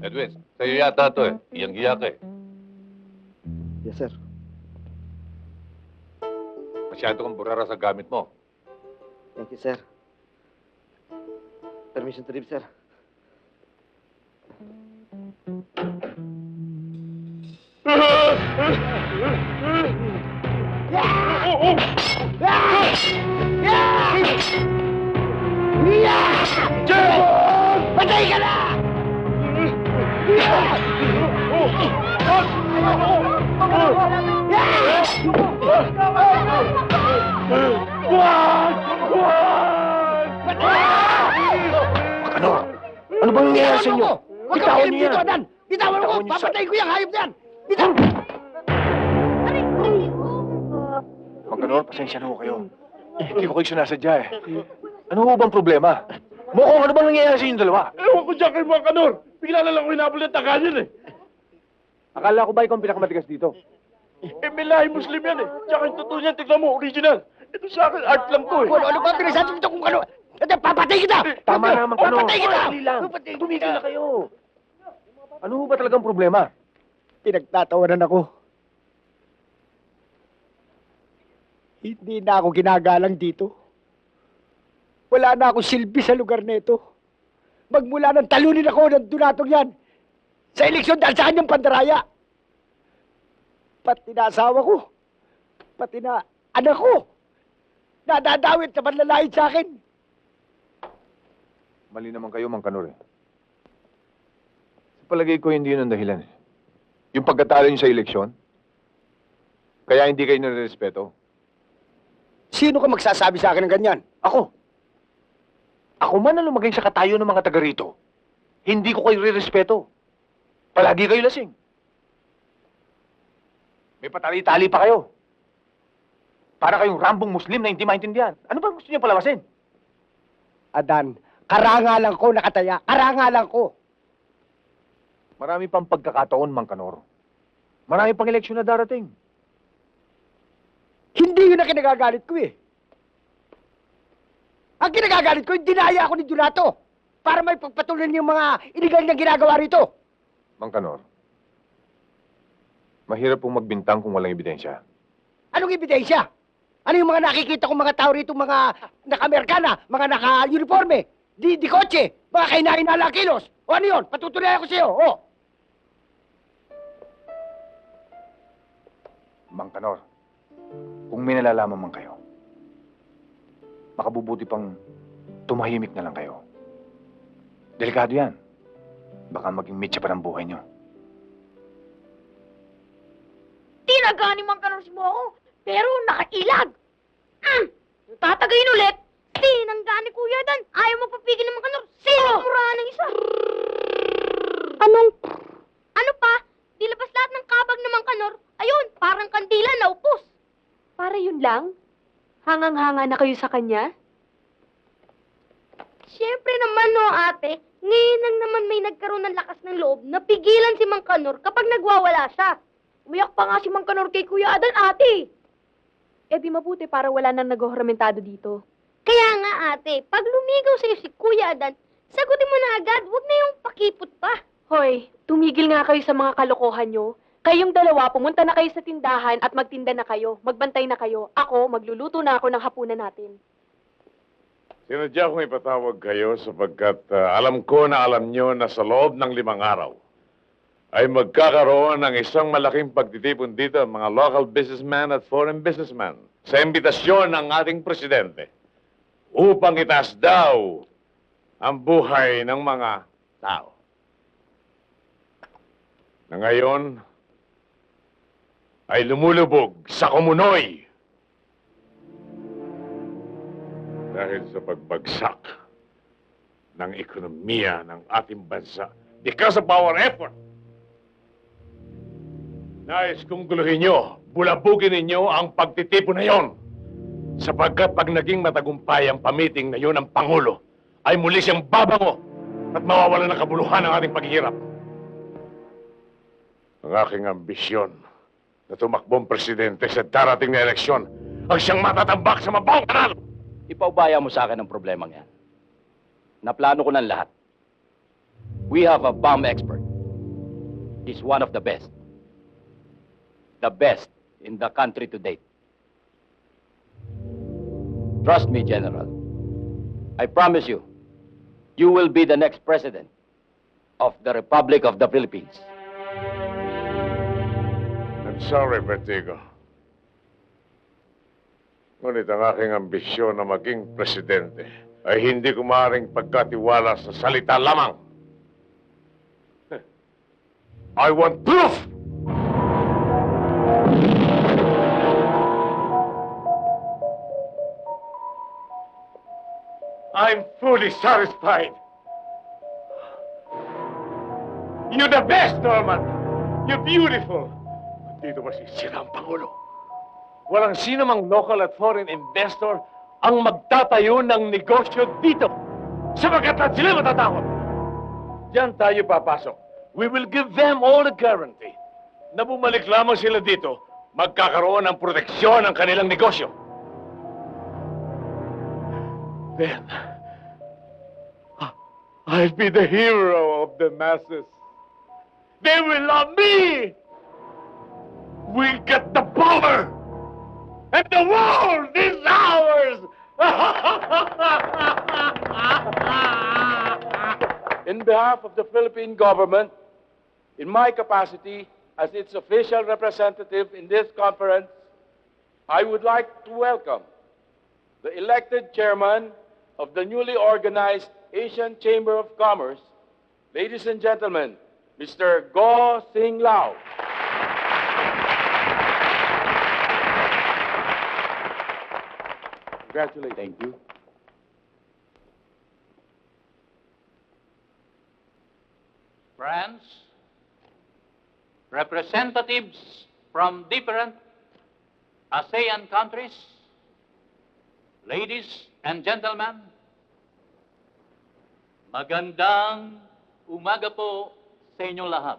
Speaker 8: Edwin, sa'yo yata ito eh. Iyang-iya ka eh.
Speaker 9: Yes, sir.
Speaker 8: Masyado kang burara sa gamit mo.
Speaker 9: Thank you, sir. Permission to leave, sir.
Speaker 7: Patay ka na!
Speaker 3: Ano? Ano bang nangyayari sa inyo?
Speaker 7: Huwag kang
Speaker 3: Bitawan
Speaker 7: kilim
Speaker 3: niyo
Speaker 7: dito,
Speaker 3: yan.
Speaker 7: Adan! Bitawan mo!
Speaker 3: Bitawan niyo sa-
Speaker 7: Papatay ko yung hayop na yan! Bitawan!
Speaker 3: Magkanor, pasensya na ho kayo. Hindi ko kayo sinasadya eh. Ano ho bang problema? Mukhang ano bang nangyayari sa inyong dalawa?
Speaker 2: Ewan ko dyan kay mga kanor. Bigla na lang ko hinabol ng takanyan eh.
Speaker 3: Akala ko ba ikaw ang pinakamatigas dito?
Speaker 2: Eh, may lahi Muslim yan eh. Tsaka yung totoo niyan, tignan mo, original. Ito sa akin, art lang to eh.
Speaker 7: Ano ba pinasabi dito kung ano? Papatay kita!
Speaker 3: Tama na, Magkanor.
Speaker 7: Papatay kita!
Speaker 3: Dali lang. Tumigil na kayo. Ano ho ba talagang problema?
Speaker 7: Pinagtatawanan ako. Hindi na ako ginagalang dito. Wala na akong silbi sa lugar na ito. Magmula nang talunin ako ng dunatong yan sa eleksyon dahil sa kanyang pandaraya. Pati na asawa ko, pati na anak ko, nadadawit sa panlalait sa akin.
Speaker 3: Mali naman kayo, Magkanor eh. Sa palagay ko, hindi yun ang dahilan eh. Yung pagkatalo niyo sa eleksyon, kaya hindi kayo nare-respeto.
Speaker 7: Sino ka magsasabi sa akin ng ganyan?
Speaker 3: Ako. Ako man ang lumagay sa katayo ng mga taga rito. Hindi ko kayo re-respeto. Palagi kayo lasing. May patali-tali pa kayo. Para kayong rambong Muslim na hindi maintindihan. Ano ba gusto niyo palabasin?
Speaker 7: Adan, karangalan ko nakataya. Karangalan ko.
Speaker 3: Marami pang pagkakataon, Magkanor. Marami pang eleksyon na darating.
Speaker 7: Hindi yun ang kinagagalit ko eh. Ang kinagagalit ko, yung dinaya ako ni Donato para may pagpatuloy yung mga iligal na ginagawa rito.
Speaker 3: Magkanor, mahirap pong magbintang kung walang ebidensya.
Speaker 7: Anong ebidensya? Ano yung mga nakikita kong mga tao rito, mga naka-Amerikana, mga naka-uniforme, di kotse, mga kainain na lang kilos? O ano yun? Patutuloy ako sa'yo, o.
Speaker 3: Magkanor, kung may nalalaman man kayo, makabubuti pang tumahimik na lang kayo. Delikado yan. Baka maging mitya pa ng buhay niyo.
Speaker 12: Tinagani man ka si Boko, pero nakailag. Tatagayin ulit. Tinanggani Kuya Dan. Ayaw magpapigil ng mga kanor. Sinimurahan ng isa. Ano pa? Dilabas lahat ng kabag ng mga kanor. Ayun, parang kandila na upos.
Speaker 5: Para yun lang? Hangang-hanga na kayo sa kanya?
Speaker 12: Siyempre naman no, ate. Ngayon lang naman may nagkaroon ng lakas ng loob na pigilan si Mang Kanor kapag nagwawala siya. Umiyak pa nga si Mang Kanor kay Kuya Adan, ate.
Speaker 5: Eh di mabuti para wala nang nag-ohramentado dito.
Speaker 12: Kaya nga, ate, pag lumigaw sa'yo si Kuya Adan, sagutin mo na agad, huwag na yung pakipot pa.
Speaker 5: Hoy, tumigil nga kayo sa mga kalokohan nyo. Kayong dalawa, pumunta na kayo sa tindahan at magtinda na kayo. Magbantay na kayo. Ako, magluluto na ako ng hapunan natin.
Speaker 2: Sinadya kong ipatawag kayo sapagkat alam ko na alam nyo na sa loob ng 5 araw ay magkakaroon ng isang malaking pagtitipon dito ang mga local businessmen at foreign businessmen sa imbitasyon ng ating presidente upang itaas daw ang buhay ng mga tao. Na ngayon ay lumulubog sa Kumunoy dahil sa pagbagsak ng ekonomiya ng ating bansa because of our effort. Nais kong guluhin nyo, bulabugin ninyo ang pagtitipon na yon. Sapagkat pag naging matagumpay ang pamiting na yon ng Pangulo, ay muli siyang babango at mawawala ng kabuluhan ng ating paghihirap. Ang aking ambisyon na tumakbong presidente sa darating na eleksyon ang siyang matatambak sa mabawang kanal.
Speaker 11: Ipaubaya mo sa akin ang problemang yan. Naplano ko ng lahat. We have a bomb expert. He's one of the best. The best in the country to date. Trust me, General. I promise you, you will be the next president of the Republic of the Philippines.
Speaker 2: I'm sorry, Vertigo. Ngunit ang aking ambisyon na maging presidente ay hindi ko maaaring pagkatiwala sa salita lamang. I want proof! I'm fully satisfied. You're the best, Norman. You're beautiful. Dito masisira ang Pangulo. Walang sino mang local at foreign investor ang magtatayo ng negosyo dito. Sapagkat lahat sila matatakot. Diyan tayo papasok. We will give them all the guarantee na bumalik lamang sila dito, magkakaroon ng proteksyon ng kanilang negosyo. Then, I'll be the hero of the masses. They will love me! We'll get the power! And the world is ours!
Speaker 4: In behalf of the Philippine government, in my capacity as its official representative in this conference, I would like to welcome the elected chairman of the newly organized Asian Chamber of Commerce, ladies and gentlemen, Mr. Go Sing Lao. Congratulations.
Speaker 11: Thank you.
Speaker 14: Friends, representatives from different ASEAN countries, ladies and gentlemen, magandang umaga po sa inyong lahat.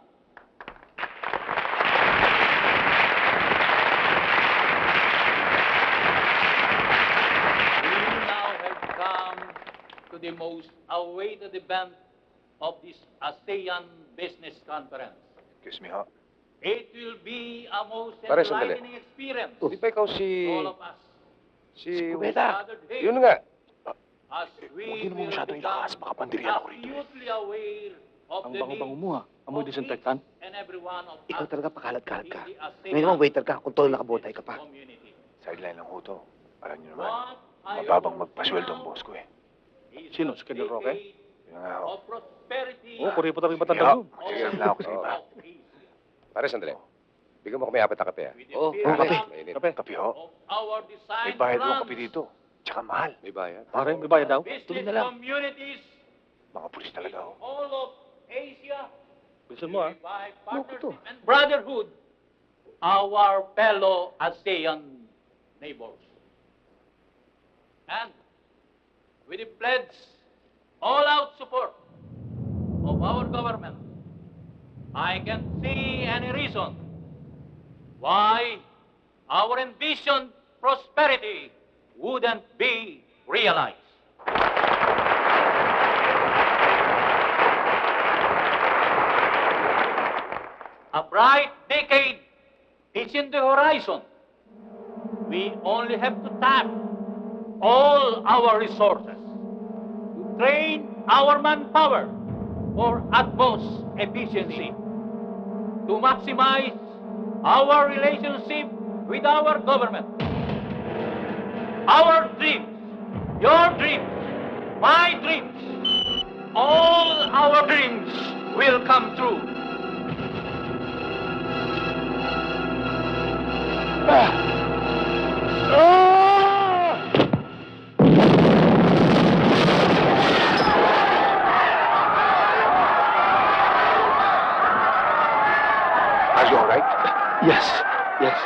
Speaker 14: We now have come to the most awaited event of this ASEAN Business Conference.
Speaker 3: Excuse me, ho.
Speaker 14: It will be a most
Speaker 3: Pare, sandali.
Speaker 14: enlightening experience.
Speaker 3: Di ba ikaw si...
Speaker 14: All of us.
Speaker 3: Si...
Speaker 14: gathered here
Speaker 3: Yun nga.
Speaker 14: as we
Speaker 3: Huwag mo
Speaker 14: will
Speaker 3: masyadong
Speaker 14: become
Speaker 3: ilakas, baka pandirian ako rito.
Speaker 14: acutely aware of
Speaker 6: Ang
Speaker 14: the
Speaker 6: bango-bango
Speaker 14: needs
Speaker 6: mo ha. Amoy
Speaker 14: of
Speaker 6: disinfectant.
Speaker 14: each and every one of
Speaker 7: Ikaw
Speaker 14: us
Speaker 7: talaga pakalat-kalat ka.
Speaker 14: in the ASEAN
Speaker 7: Ngayon naman waiter ka, kung tol nakabotay ka pa.
Speaker 14: community.
Speaker 3: Sideline lang ho to. Alam niyo naman,
Speaker 14: What I
Speaker 3: mababang
Speaker 14: offer
Speaker 3: magpasweldo ang
Speaker 14: now
Speaker 3: boss ko eh.
Speaker 14: is
Speaker 6: Sino?
Speaker 14: a
Speaker 6: Si Colonel Roque?
Speaker 14: decade
Speaker 3: Yun nga ho.
Speaker 14: of prosperity
Speaker 6: Oo, kuripo talaga
Speaker 3: Sige
Speaker 6: matanda
Speaker 3: ho.
Speaker 6: yun.
Speaker 3: Makikiram na ako sa iba.
Speaker 14: of Asia.
Speaker 3: Pare, sandali. Bigyan mo kami apat na kape, ha?
Speaker 14: With the
Speaker 3: Oo,
Speaker 14: spirit
Speaker 3: kape.
Speaker 6: Kape.
Speaker 3: Kape ho.
Speaker 14: of our
Speaker 3: May
Speaker 14: design
Speaker 3: bayad mo ang
Speaker 14: plans,
Speaker 3: kape dito. Tsaka mahal. May bayad?
Speaker 6: Pare, may bayad daw?
Speaker 14: business
Speaker 6: Tuloy na lang.
Speaker 14: communities
Speaker 3: Mga pulis talaga ho.
Speaker 14: all of Asia,
Speaker 6: Bilisan mo ha.
Speaker 14: by
Speaker 7: Ano ko to?
Speaker 14: partnership and brotherhood, our fellow ASEAN neighbors. And with the pledge, all-out support of our government, I can see any reason why our envisioned prosperity wouldn't be realized. A bright decade is in the horizon. We only have to tap all our resources to train our manpower for utmost efficiency, to maximize our relationship with our government. Our dreams, your dreams, my dreams, all our dreams will come true.
Speaker 3: Are you alright?
Speaker 6: Yes, yes.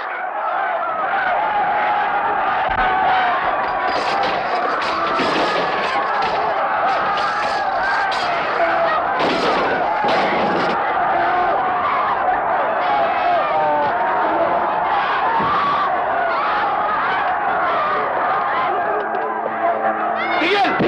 Speaker 2: Tumigil!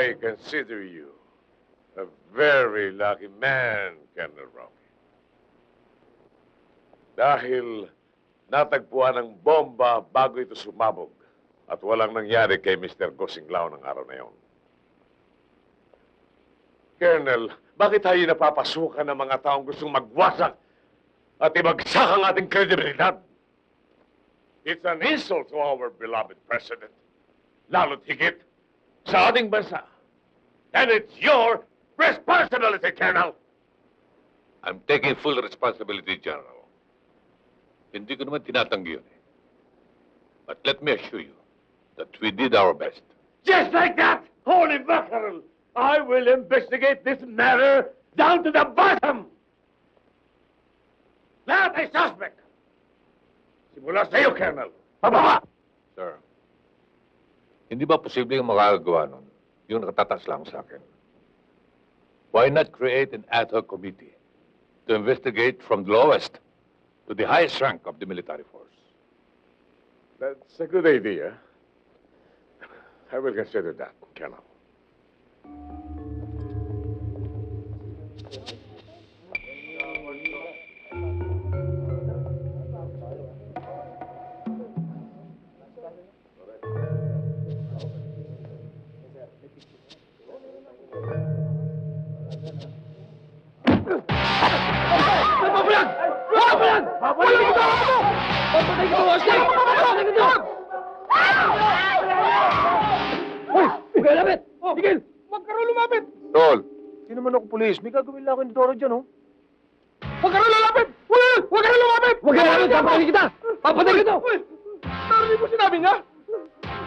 Speaker 8: I consider you a very lucky man, Colonel Rocky. Dahil natagpuan ng bomba bago ito sumabog at walang nangyari kay Mr. Gosinglao ng araw na yon. Colonel, bakit tayo napapasukan ng mga taong gustong magwasak at ibagsak ang ating kredibilidad? It's an insult to our beloved President. Lalo't higit sa ating bansa. And it's your responsibility, Colonel. I'm taking full responsibility, General. Hindi ko naman tinatanggi yun eh. But let me assure you that we did our best.
Speaker 2: Just like that, Holy Mackerel, I will investigate this matter down to the bottom. Lahat ay suspect. Simula sa iyo, Colonel. Pababa!
Speaker 8: Sir, hindi ba posible yung makakagawa nun? Yung nakatatas lang sa akin. Why not create an ad hoc committee to investigate from the lowest to the highest rank of the military force?
Speaker 2: That's a good idea. I will consider that, Colonel.
Speaker 14: Papalag! Papalag! Papalag ito! Papatay ka ito, Ashley! Papatay ka ito!
Speaker 9: Hoy! Huwag kayo lapit! Miguel!
Speaker 2: Huwag ka rin lumapit!
Speaker 3: Tol,
Speaker 9: Hindi naman ako pulis. May gagawin lang ako ni Doro dyan, oh.
Speaker 2: Huwag ka rin lumapit! Huwag ka rin lumapit!
Speaker 9: Huwag kayo lapit! Papatay kita! Papatay ka ito!
Speaker 2: Uy! Narinig mo sinabi niya?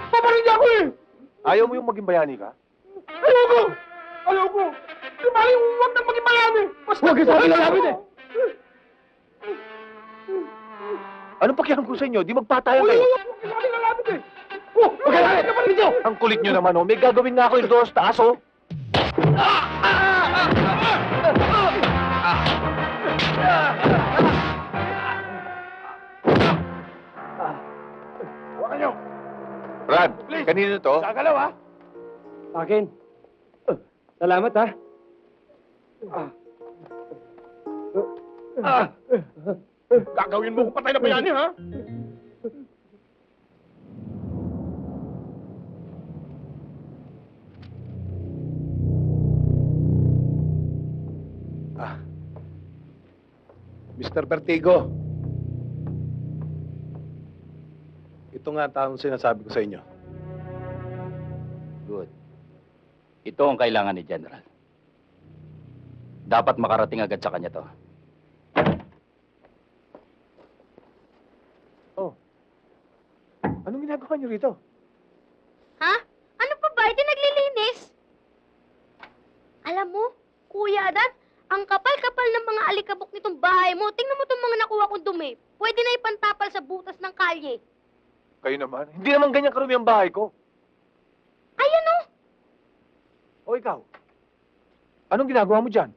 Speaker 2: Paparin niya ako eh!
Speaker 9: Ayaw mo yung maging bayani ka?
Speaker 2: Ayoko! Ayoko! Di ba yung huwag nang maging bayani? Basta
Speaker 9: Huwag kayo sa akin lalapit eh! Anong pakialam ko sa inyo? Di magpatayan kayo.
Speaker 2: Huwag ka sa akin lalapit eh!
Speaker 9: Huwag kayo lapit! Ang kulit nyo naman, oh. May gagawin nga ako yung Doro sa taas, oh.
Speaker 3: Brad, kanino to?
Speaker 2: Gagalaw ha?
Speaker 9: Akin. Salamat, ha.
Speaker 2: Gagawin mo kung patay na bayani ha?
Speaker 9: Mr. Vertigo. Ito nga taong sinasabi ko sa inyo.
Speaker 11: Good. Ito ang kailangan ni General. Dapat makarating agad sa kanya to.
Speaker 9: Anong ginagawa niyo rito?
Speaker 12: Ha? Ano pa ba? Ito naglilinis. Alam mo, Kuya Adan, ang kapal-kapal ng mga alikabok nitong bahay mo. Tingnan mo itong mga nakuha kong dumi. Pwede na ipantapal sa butas ng kalye.
Speaker 9: Kayo naman? Hindi naman ganyan karumi ang bahay ko.
Speaker 12: Ayan o!
Speaker 9: O ikaw? Anong ginagawa mo dyan?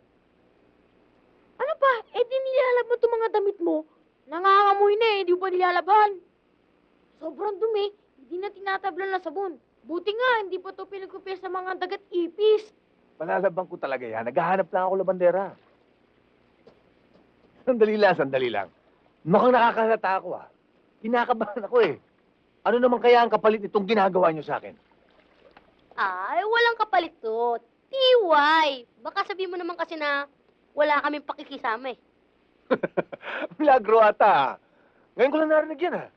Speaker 5: Ano pa? Eh di nilalab mo itong mga damit mo. Nangangamoy na eh, di mo pa nilalabhan. Sobrang dumi, hindi na tinatablan na sabon. Buti nga, hindi pa ito pinagkupya sa mga dagat ipis.
Speaker 9: Palalabang ko talaga yan. Naghahanap lang ako labandera. Sandali lang. Mukhang nakakalata ako, ah. Kinakabahan ako, eh. Ano naman kaya ang kapalit itong ginagawa niyo sa akin?
Speaker 12: Ay, walang kapalit to. TY. Baka sabihin mo naman kasi na wala kaming pakikisama eh.
Speaker 9: Milagro ata, ah. Ngayon ko lang narinig yan, ah.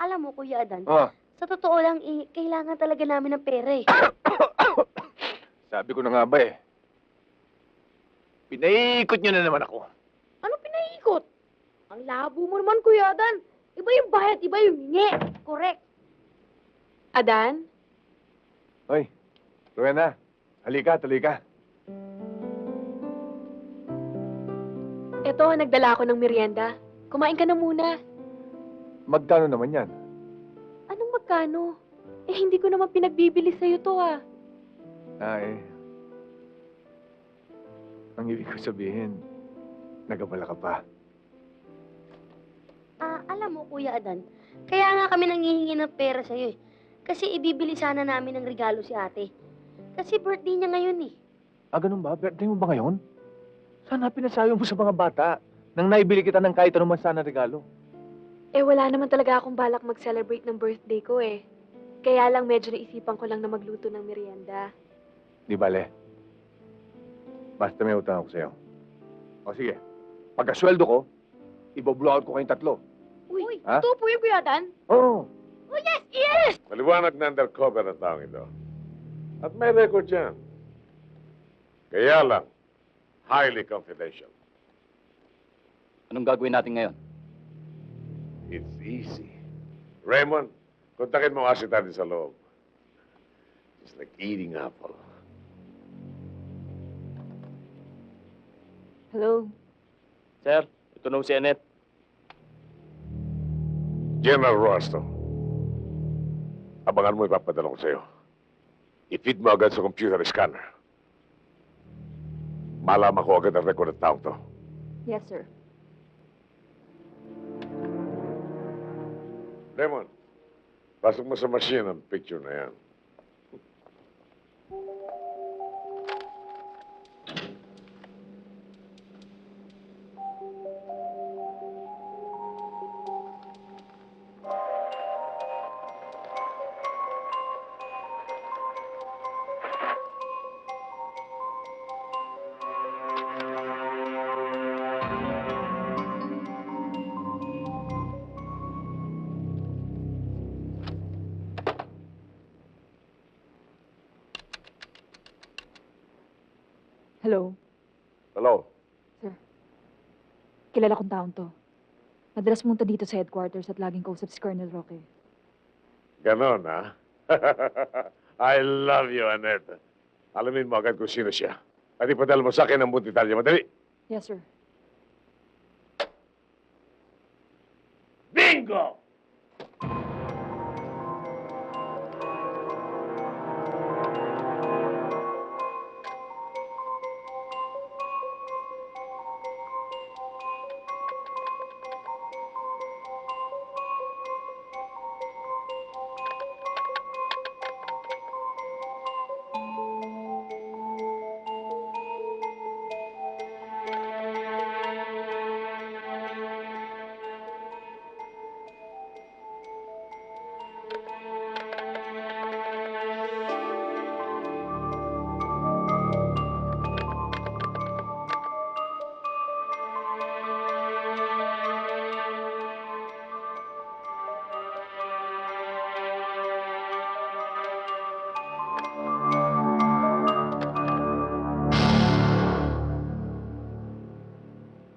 Speaker 12: Alam mo, Kuya Adan,
Speaker 9: Oh.
Speaker 12: sa totoo lang, kailangan talaga namin ng pera eh.
Speaker 9: Sabi ko na nga ba, eh. Pinaiikot niyo na naman ako.
Speaker 5: Ano pinaikot? Ang labo mo naman, Kuya Adan. Iba yung bayad, iba yung hingi.
Speaker 12: Correct.
Speaker 5: Adan?
Speaker 9: Hoy, Rowena, halika, tuloy ka.
Speaker 5: Eto, nagdala ako ng merienda. Kumain ka na muna.
Speaker 9: Magkano naman yan?
Speaker 5: Anong magkano? Eh, hindi ko naman pinagbibili sa'yo to, ah.
Speaker 9: Ay, ang ibig ko sabihin, nagabala ka pa.
Speaker 12: Alam mo, Kuya Adan, kaya nga kami nangihingi ng pera sa'yo eh. Kasi ibibili sana namin ng regalo si ate. Kasi birthday niya ngayon eh.
Speaker 9: Ganun ba? Birthday mo ba ngayon? Sana pinasayo mo sa mga bata nang naibili kita ng kahit anong sana regalo.
Speaker 5: Eh, wala naman talaga akong balak mag-celebrate ng birthday ko, eh. Kaya lang medyo naisipan ko lang na magluto ng merienda.
Speaker 9: Di bale? Basta may utang ako sa'yo. O sige, pagkasweldo ko, iboblowout ko kayong tatlo.
Speaker 5: Uy,
Speaker 9: Ha?
Speaker 5: ito po yung Kuya Adan.
Speaker 9: Oo.
Speaker 5: Oh, yes, yes!
Speaker 2: Maliwanag na undercover ang taong ito. At may record yan. Kaya lang, highly confidential.
Speaker 11: Anong gagawin natin ngayon?
Speaker 2: It's easy. Raymond, kontakin mo kasi natin sa loob. It's like eating apple.
Speaker 11: Hello? Sir, ito na si Annette.
Speaker 2: General Rosto, abangan mo ipapadala ko sa'yo. I-feed mo agad sa computer scanner. Malaman ko agad ang record ng taong to.
Speaker 5: Yes, sir.
Speaker 2: Raymond, pasok mo sa machine ang picture na yan.
Speaker 10: Hello.
Speaker 2: Hello.
Speaker 10: Kilala kong taong to. Madalas munta dito sa headquarters at laging kausap si Colonel Roque.
Speaker 2: Ganon, ha? I love you, Annette. Alamin mo agad kung sino siya. At ipadala mo sa akin ang buong detalye. Madali.
Speaker 10: Yes, sir.
Speaker 2: Bingo!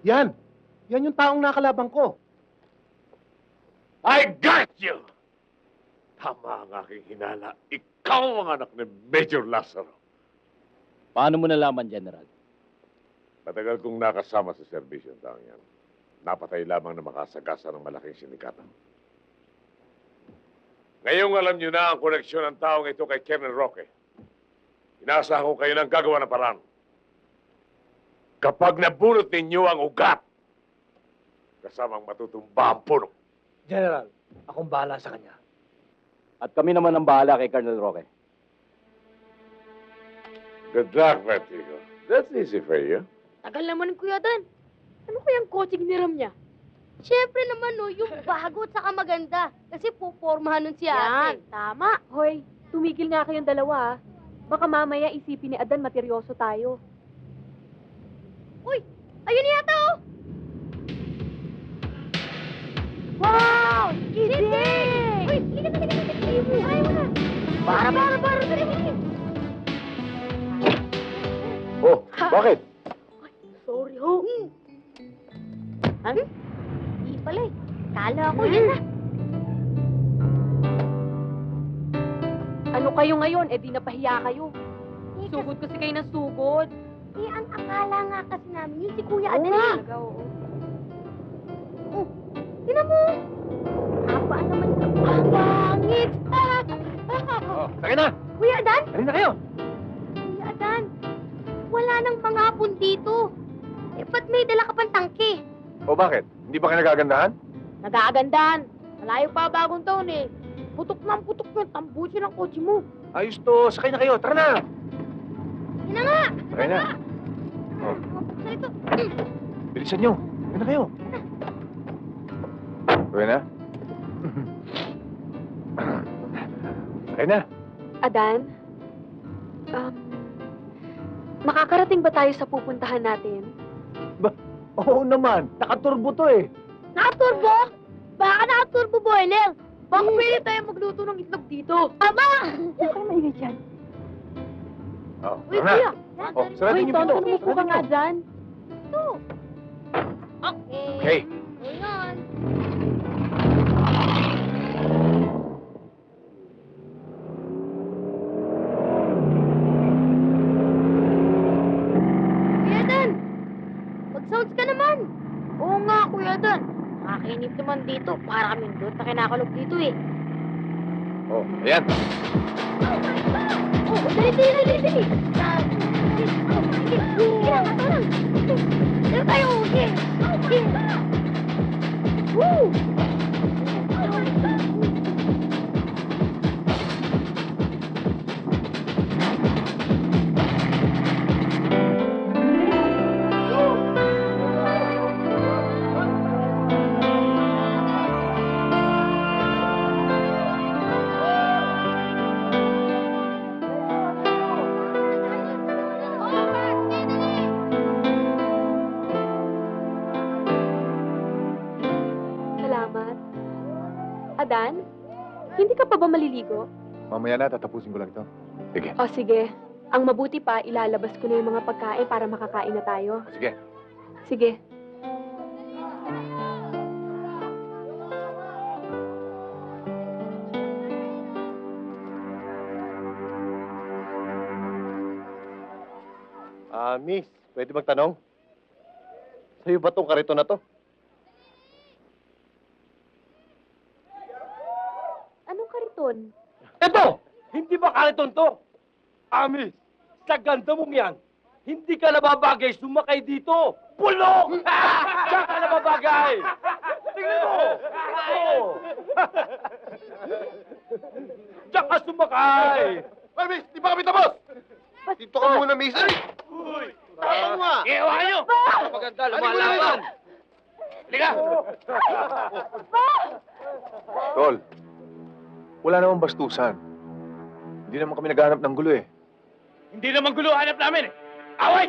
Speaker 9: Yan! Yan yung taong nakalabang ko.
Speaker 2: I got you! Tama ang aking hinala. Ikaw ang anak ni Major Lazaro.
Speaker 11: Paano mo nalaman, General?
Speaker 2: Matagal kong nakasama sa serbisyo ang taong yan. Napatay lamang na makasagasa ng malaking sindikato. Ngayong alam niyo na ang koneksyon ng taong ito kay Colonel Roque. Inaasahan ko kayo ng gagawa ng paraan. Kapag nabunot ninyo ang ugat, kasamang matutumba ang puno.
Speaker 13: General, akong bahala sa kanya.
Speaker 11: At kami naman ang bahala kay Colonel Roque.
Speaker 2: Good luck, Vertigo. That's easy for you.
Speaker 5: Tagal naman, Kuya Dan. Ano kayang coaching niram niya?
Speaker 12: Siyempre naman, no, yung bago at saka maganda. Kasi pupormahan nun si ate.
Speaker 5: Tama.
Speaker 15: Hoy, tumigil nga kayong dalawa, ah. Baka mamaya isipin ni Adan materyoso tayo.
Speaker 12: Uy, ayun yata, oh!
Speaker 5: Wow! Gising!
Speaker 12: Uy, ligat na. Ayaw mo na.
Speaker 5: Para.
Speaker 12: Dali, dali.
Speaker 2: Oh, bakit?
Speaker 5: Sorry, ho.
Speaker 12: Di pala eh. Kala ko, yan na.
Speaker 15: Ano kayo ngayon? Eh di napahiya kayo.
Speaker 12: Eh,
Speaker 15: Sugod kasi kayo ng sugod.
Speaker 12: Eh, ang akala nga kasi namin yun si Kuya
Speaker 15: Oo
Speaker 12: Adan
Speaker 15: nga.
Speaker 12: eh.
Speaker 15: Talaga, oo.
Speaker 12: Oh, tinan mo. Haba naman ito. Ang pangit.
Speaker 3: Oh, sakay na!
Speaker 12: Kuya Adan?
Speaker 3: Dali na kayo!
Speaker 12: Kuya Adan, wala nang mga hapon dito. Eh, ba't may dala ka pang tangke?
Speaker 3: O bakit? Hindi ba kayo nagagandahan?
Speaker 5: Nag-aagandahan. Malayo pa bagong taon eh. Putok yung tambusin ng kotse mo.
Speaker 3: Ayos to, sakay na kayo, tara na!
Speaker 12: Yun na nga.
Speaker 3: Sakay na. Oh,
Speaker 12: Saan ito?
Speaker 3: bilisan nyo. Sakay na kayo. Sakay na? Sakay na.
Speaker 15: Adan, makakarating ba tayo sa pupuntahan natin?
Speaker 3: Oo naman, nakaturbo to eh.
Speaker 5: Nakaturbo? Baka nakaturbo boiler. Baka pwede tayo magluto ng itlog dito.
Speaker 12: Aba!
Speaker 15: Hindi ko maingay dyan.
Speaker 3: Oh,
Speaker 5: Uy,
Speaker 3: tara
Speaker 5: kuya.
Speaker 3: na. Oh, sarado
Speaker 15: Hoy,
Speaker 3: niyo
Speaker 15: Tonto,
Speaker 3: pinto.
Speaker 15: umupo ka nga dyan.
Speaker 3: Okay.
Speaker 12: Ayan. Kuya Dan, mag-sounds ka naman.
Speaker 5: Oo nga, Kuya Dan. Nakakinip naman dito. Para kaming doon na kinakalog dito eh.
Speaker 3: Oh, ayan.
Speaker 12: Oh, dali. Sige na, matulog. Dito tayo, okay. Woo!
Speaker 15: Salamat. Adan, hindi ka pa ba maliligo?
Speaker 3: Mamaya na, tatapusin ko lang ito. Sige.
Speaker 15: O sige, Ang mabuti pa, ilalabas ko na yung mga pagkain para makakain na tayo.
Speaker 3: Sige.
Speaker 15: Sige.
Speaker 9: Miss, pwede magtanong? Sa'yo ba tong karito na to?
Speaker 15: Anong kariton?
Speaker 11: Ito! Hindi ba kariton to? Amis, sa ganda mong yan, hindi ka nababagay sumakay dito. Bulok! Diyan ka nababagay! Tingnan mo! Diyan ka sumakay!
Speaker 2: Ay, miss, di pa kami tapos! Dito kami muna, miss.
Speaker 11: Uy!
Speaker 2: Tapos nga!
Speaker 11: Iwan nyo! Maganda, lumalaban! Liga!
Speaker 3: Tol, wala namang bastusan. Hindi naman kami naghahanap ng gulo eh.
Speaker 11: Hindi naman gulo hanap namin eh! Away!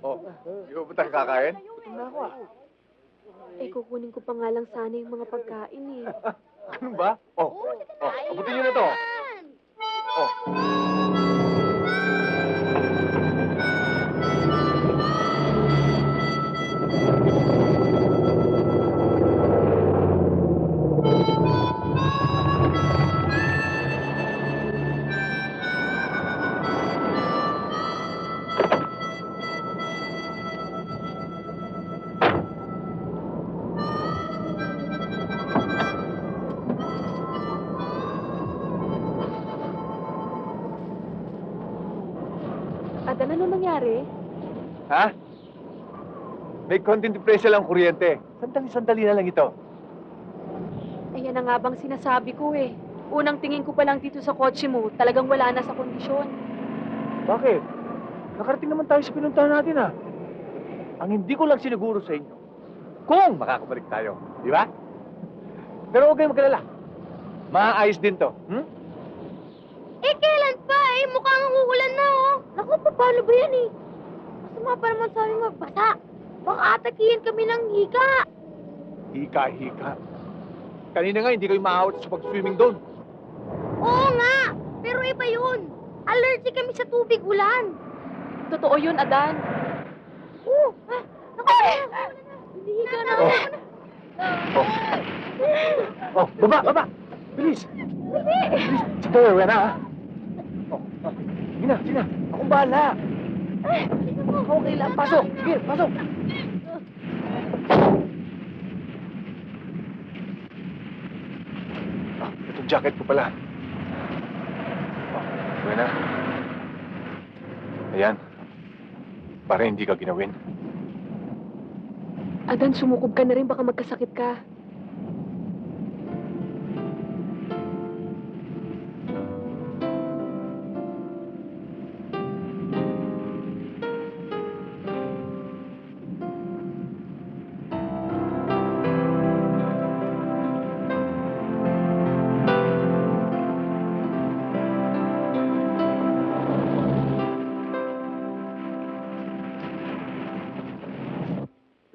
Speaker 3: Oh, di ba tayo kakain?
Speaker 15: Eh, kukunin ko pa nga lang sana yung mga pagkain eh.
Speaker 3: Ganun ba? Abutin nyo na to. Oh.
Speaker 15: Adan, ano nangyari?
Speaker 3: Ha? May konting depresya lang kuryente. Sandali-sandali na lang ito.
Speaker 15: Ayan na nga bang sinasabi ko eh. Unang tingin ko pa lang dito sa kotse mo, talagang wala na sa kondisyon.
Speaker 3: Bakit? Nakarating naman tayo sa pinuntahan natin ah. Ang hindi ko lang siniguro sa inyo, kung makakabalik tayo. Di ba? Pero huwag kayong magkalala. Maayos din to. Hmm?
Speaker 5: Eh, kailan pa? Eh, mukhang uulan na, oh. Naku, paano ba yan, eh? Masama pa naman sa aming magbasa. Baka atakihin kami ng hika.
Speaker 3: Hika-hika. Kanina nga, hindi kayo maawat sa pag-swimming doon.
Speaker 5: Oo nga, pero iba yun. Allergic kami sa tubig ulan.
Speaker 15: Totoo yun, Adan.
Speaker 5: Naku, hinihiga na ako.
Speaker 3: Baba! Bilis! Bilis! Sige, wala na, ha? Sige na. Akong bahala. Okay lang, pasok. Sige, pasok. Itong jacket ko pala. Okay na. Ayan. Para hindi ka ginawin.
Speaker 15: Adan, sumukob ka na rin, baka magkasakit ka.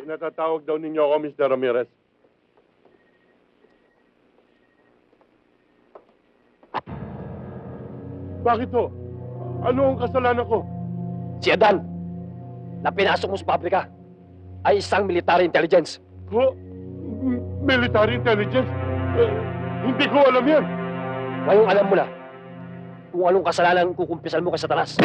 Speaker 2: Pinatatawag daw ninyo ako, Mr. Ramirez. Bakit ho? Ano ang kasalanan ko?
Speaker 11: Si Adan, na pinasok mo sa pabrika, ay isang military intelligence.
Speaker 2: Ho? Military intelligence? Hindi ko alam yan.
Speaker 11: Ngayong alam mo na kung anong kasalanan kukumpisan mo kay Satanas.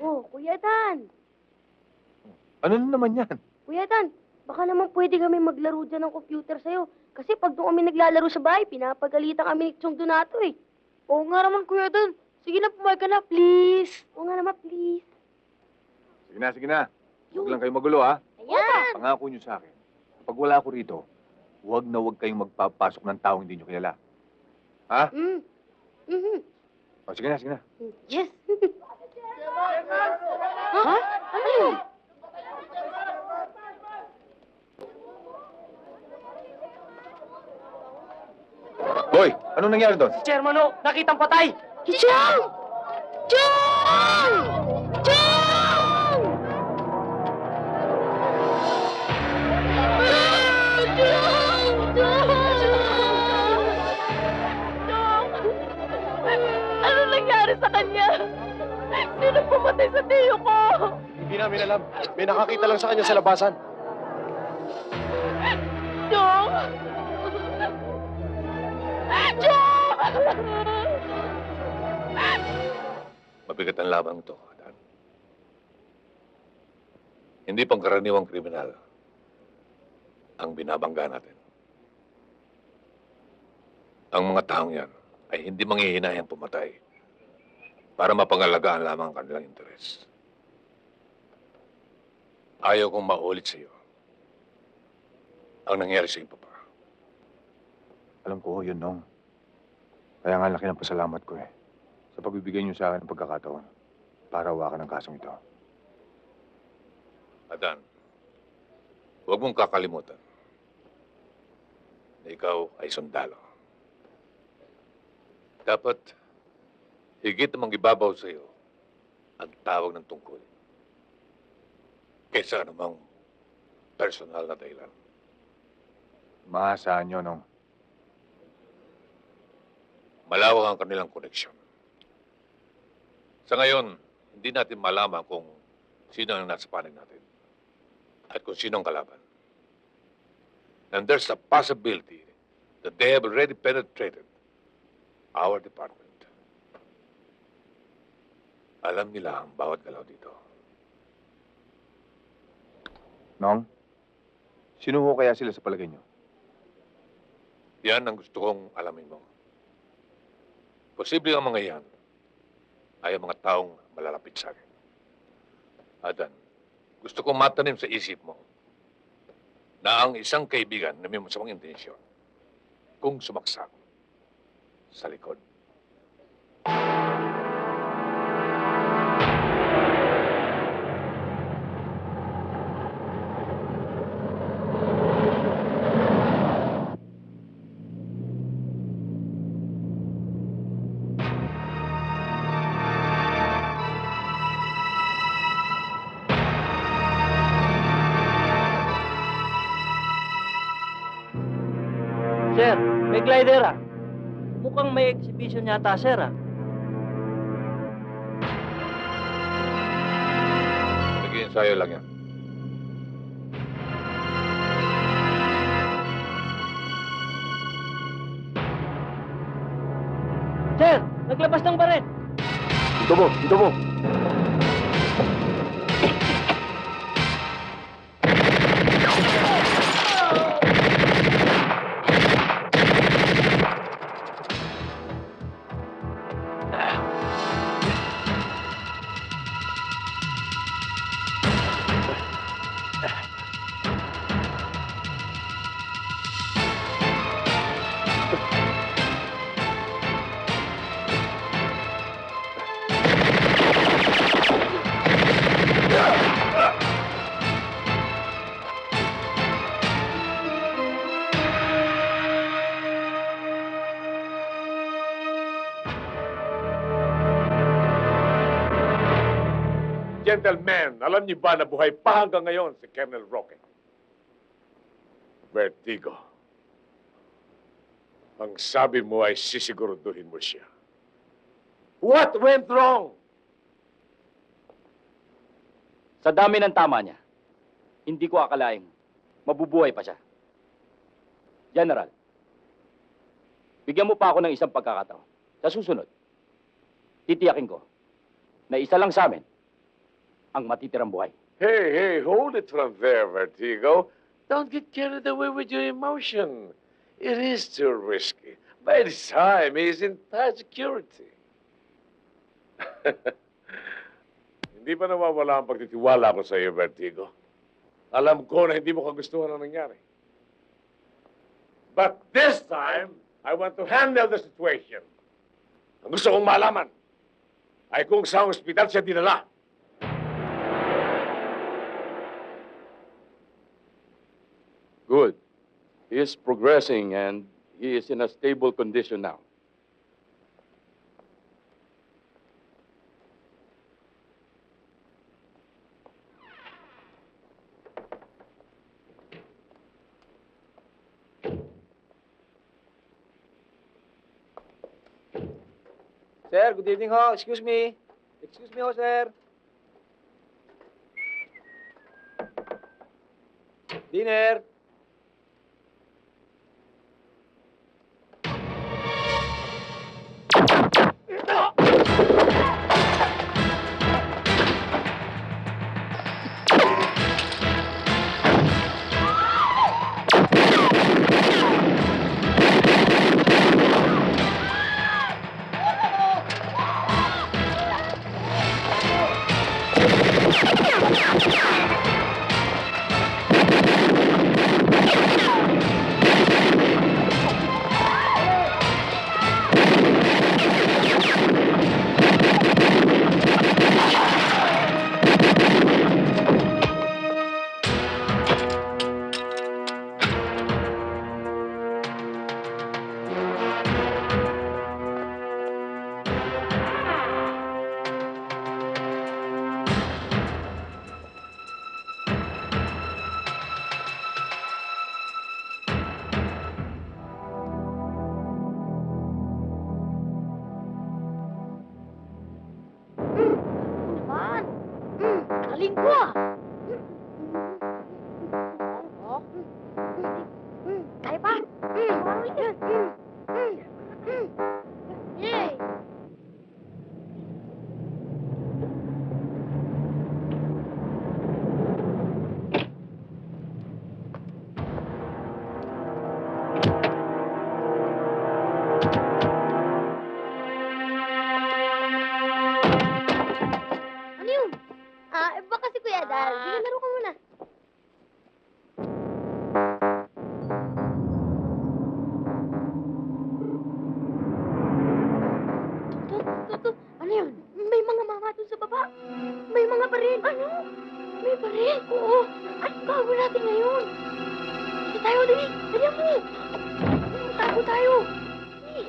Speaker 12: Oh, Kuya Dan.
Speaker 3: Ano na naman yan?
Speaker 12: Kuya Dan, baka naman pwede kami maglaro dyan ng computer sa'yo. Kasi pag doon kami naglalaro sa bahay, pinapagalitan kami ni Chong Donato eh.
Speaker 5: Oo nga naman, Kuya Dan. Sige na, pumayag ka na, please.
Speaker 12: Oo nga naman, please.
Speaker 3: Sige na. Huwag lang kayo magulo, ha?
Speaker 12: Ayan!
Speaker 3: Pangako nyo sa akin. Pag wala ako rito, huwag na huwag kayong magpapasok ng taong hindi nyo kilala. Ha?
Speaker 12: Mhm.
Speaker 3: O, sige na, sige na.
Speaker 12: Yes. Ha? Ano yun?
Speaker 3: Hoy, anong nangyari doon?
Speaker 14: Chairman, oh, nakitang patay!
Speaker 12: Chong! Chong! Chong!
Speaker 15: Ano nangyari sa kanya? Sino pumatay sa tiyo ko?
Speaker 9: Hindi namin alam. May nakakita lang sa kanya sa labasan.
Speaker 15: Chong! Chong!
Speaker 8: Mabigat ang labang ito, Adan. Hindi pangkaraniwang kriminal ang binabangga natin. Ang mga taong yan ay hindi manghihinayang pumatay para mapangalagaan lamang ang kanilang interes. Ayaw kong maulit sa iyo ang nangyari sa iyo, Papa.
Speaker 3: Alam ko, yun, Nong. Kaya nga laki ng pasalamat ko eh. Sa pagbibigay niyo sa akin ng pagkakataon para hawakan ang kasong ito.
Speaker 8: Adan, huwag mong kakalimutan na ikaw ay sundalo. Dapat higit namang ibabaw sa iyo ang tawag ng tungkol kaysa anumang personal na dahilan.
Speaker 3: Maasahan niyo, Nong.
Speaker 8: Malawak ang kanilang koneksyon. Sa ngayon, hindi natin malaman kung sino ang nasa panig natin at kung sino ang kalaban. And there's a possibility that they have already penetrated our department. Alam nila ang bawat galaw dito.
Speaker 3: Nong, sino ho kaya sila sa palagay niyo?
Speaker 8: Yan ang gusto kong alamin mo. Posible ang mga yan ay ang mga taong malalapit sa akin. Adan, gusto kong matanim sa isip mo na ang isang kaibigan na may masamang intensyon kung sumaksak sa likod.
Speaker 14: Sir, may glider ah. Mukhang may exhibition yata, sir ah.
Speaker 8: Nag-iensayo lang yan.
Speaker 14: Sir, naglabas ng baret.
Speaker 3: Dito mo, dito mo.
Speaker 2: Gentlemen, alam niyo ba na buhay pa hanggang ngayon si Colonel Roque? Vertigo. Ang sabi mo ay sisiguraduhin mo siya. What went wrong?
Speaker 11: Sa dami ng tama niya, hindi ko akalaing mabubuhay pa siya. General, bigyan mo pa ako ng isang pagkakataon. Sa susunod, titiyakin ko na isa lang sa amin ang matitirang buhay.
Speaker 2: Hey, hold it from there, Vertigo. Don't get carried away with your emotion. It is too risky. By this time, he is in tight security. Hindi pa nawawala ang pagtitiwala ko sa iyo, Vertigo. Alam ko na hindi mo kagustuhan ang nangyari. But this time, I want to handle the situation. Ang gusto kong malaman ay kung sa ospital siya dinala.
Speaker 4: Good. He is progressing and he is in a stable condition now.
Speaker 3: Sir, good evening ho. Excuse me. Excuse me ho, sir. Dinner.
Speaker 5: Naman. Galing ko ah. Oh. Kaya pa? Yay! Ano yun? Baka si Kuya Dal. Sige, laro ka muna. Ano yun? May mga mama dun sa baba. May mga baril. Ano? May baril? Oo. Ano gagawin natin ngayon? Dali tayo, dali. Dali mo. Tago tayo. Dali.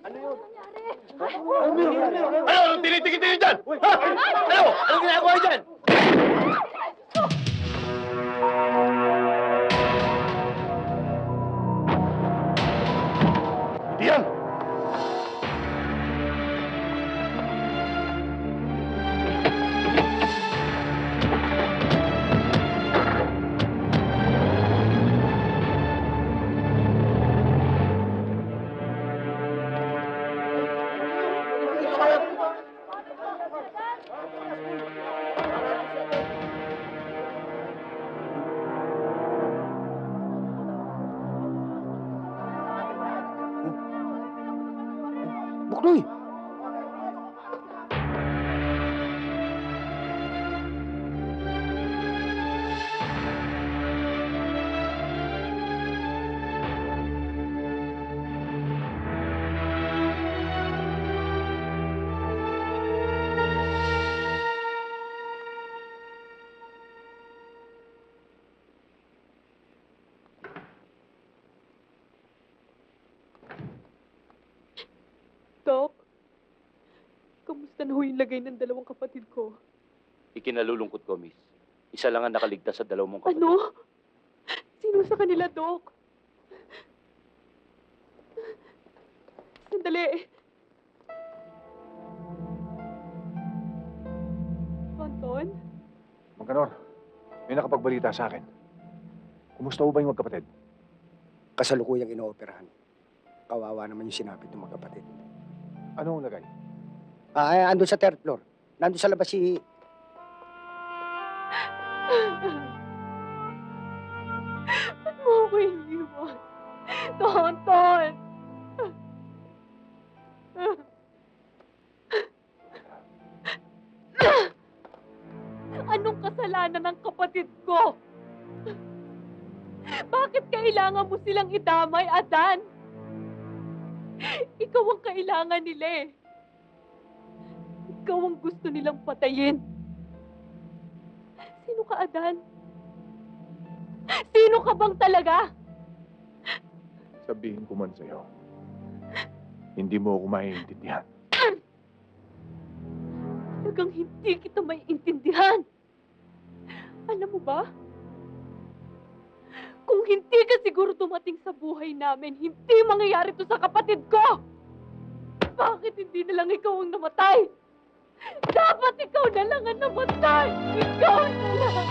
Speaker 2: Ano? Anong tinitingin niyo dyan? Ha? Ano? Anong ginagawa niyo dyan? Diyan!
Speaker 7: Buknoy!
Speaker 15: Doc, kamusta na ho yung lagay ng dalawang kapatid ko?
Speaker 11: Ikinalulungkot ko, miss. Isa lang ang nakaligtas sa dalawang mong kapatid.
Speaker 15: Ano? Sino sa kanila, Doc? Sandali. Anton?
Speaker 3: Magkanor, may nakapagbalita sa akin. Kumusta ho ba yung magkapatid?
Speaker 7: Kasalukuyang inooperahan. Kawawa naman yung sinapit ng magkapatid.
Speaker 3: Ano ang lagay?
Speaker 7: Andun sa third floor. Nandun sa labas si...
Speaker 15: Ba't mo ako iniwan? Tonton! Anong kasalanan kasalanan ng kapatid ko. Bakit kailangan mo silang idamay, Adan? Ikaw ang kailangan nila eh. Ikaw ang gusto nilang patayin. Sino ka, Adan? Sino ka bang talaga?
Speaker 6: Sabihin ko man sa'yo, hindi mo ako maiintindihan.
Speaker 15: Talagang hindi kita maiintindihan. Alam mo ba? Kung hindi ka siguro dumating sa buhay namin, hindi mangyayari to sa kapatid ko! Bakit hindi na lang ikaw ang namatay? Dapat ikaw na lang ang namatay! Ikaw na lang!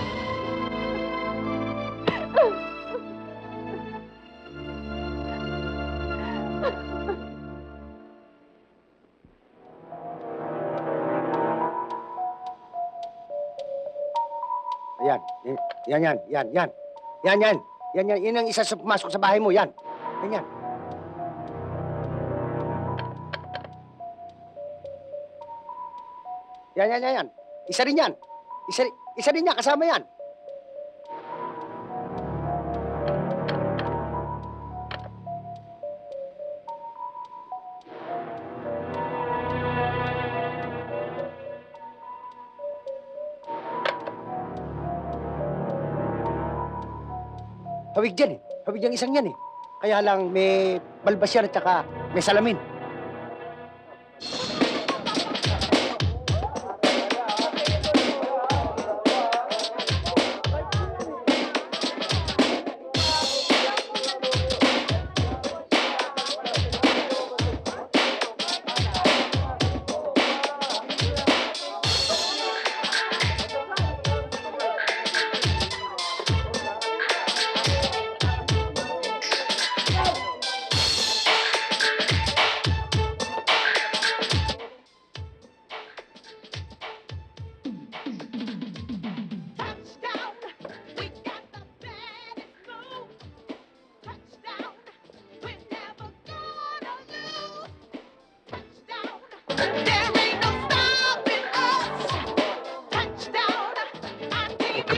Speaker 16: Ayan, yan. Yan ang isa sa pumasok sa bahay mo, yan. Yan. Yan. Isa rin yan. Isa rin yan, kasama yan. Hawig dyan eh. Hawig yung isang yan eh. Kaya lang may balbas yan at saka may salamin.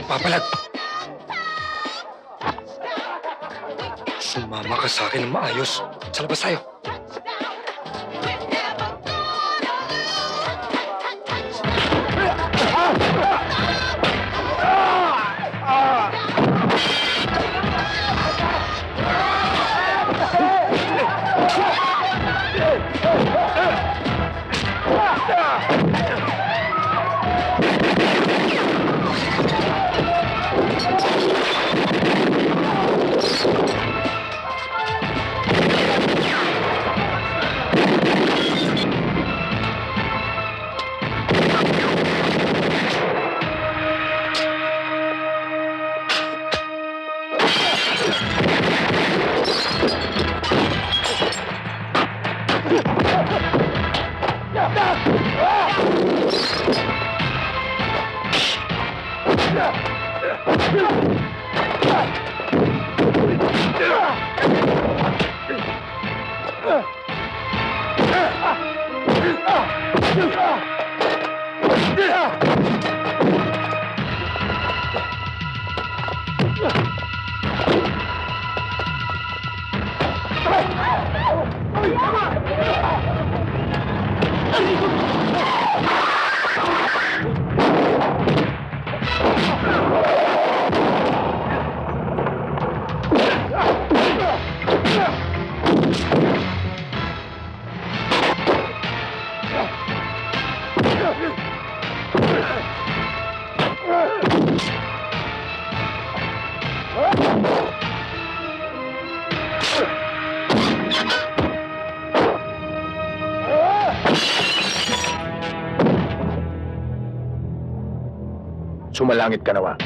Speaker 17: Papalag! Sumama ka sa akin ng maayos. Sa labas tayo.
Speaker 6: Sumalangit ka nawa.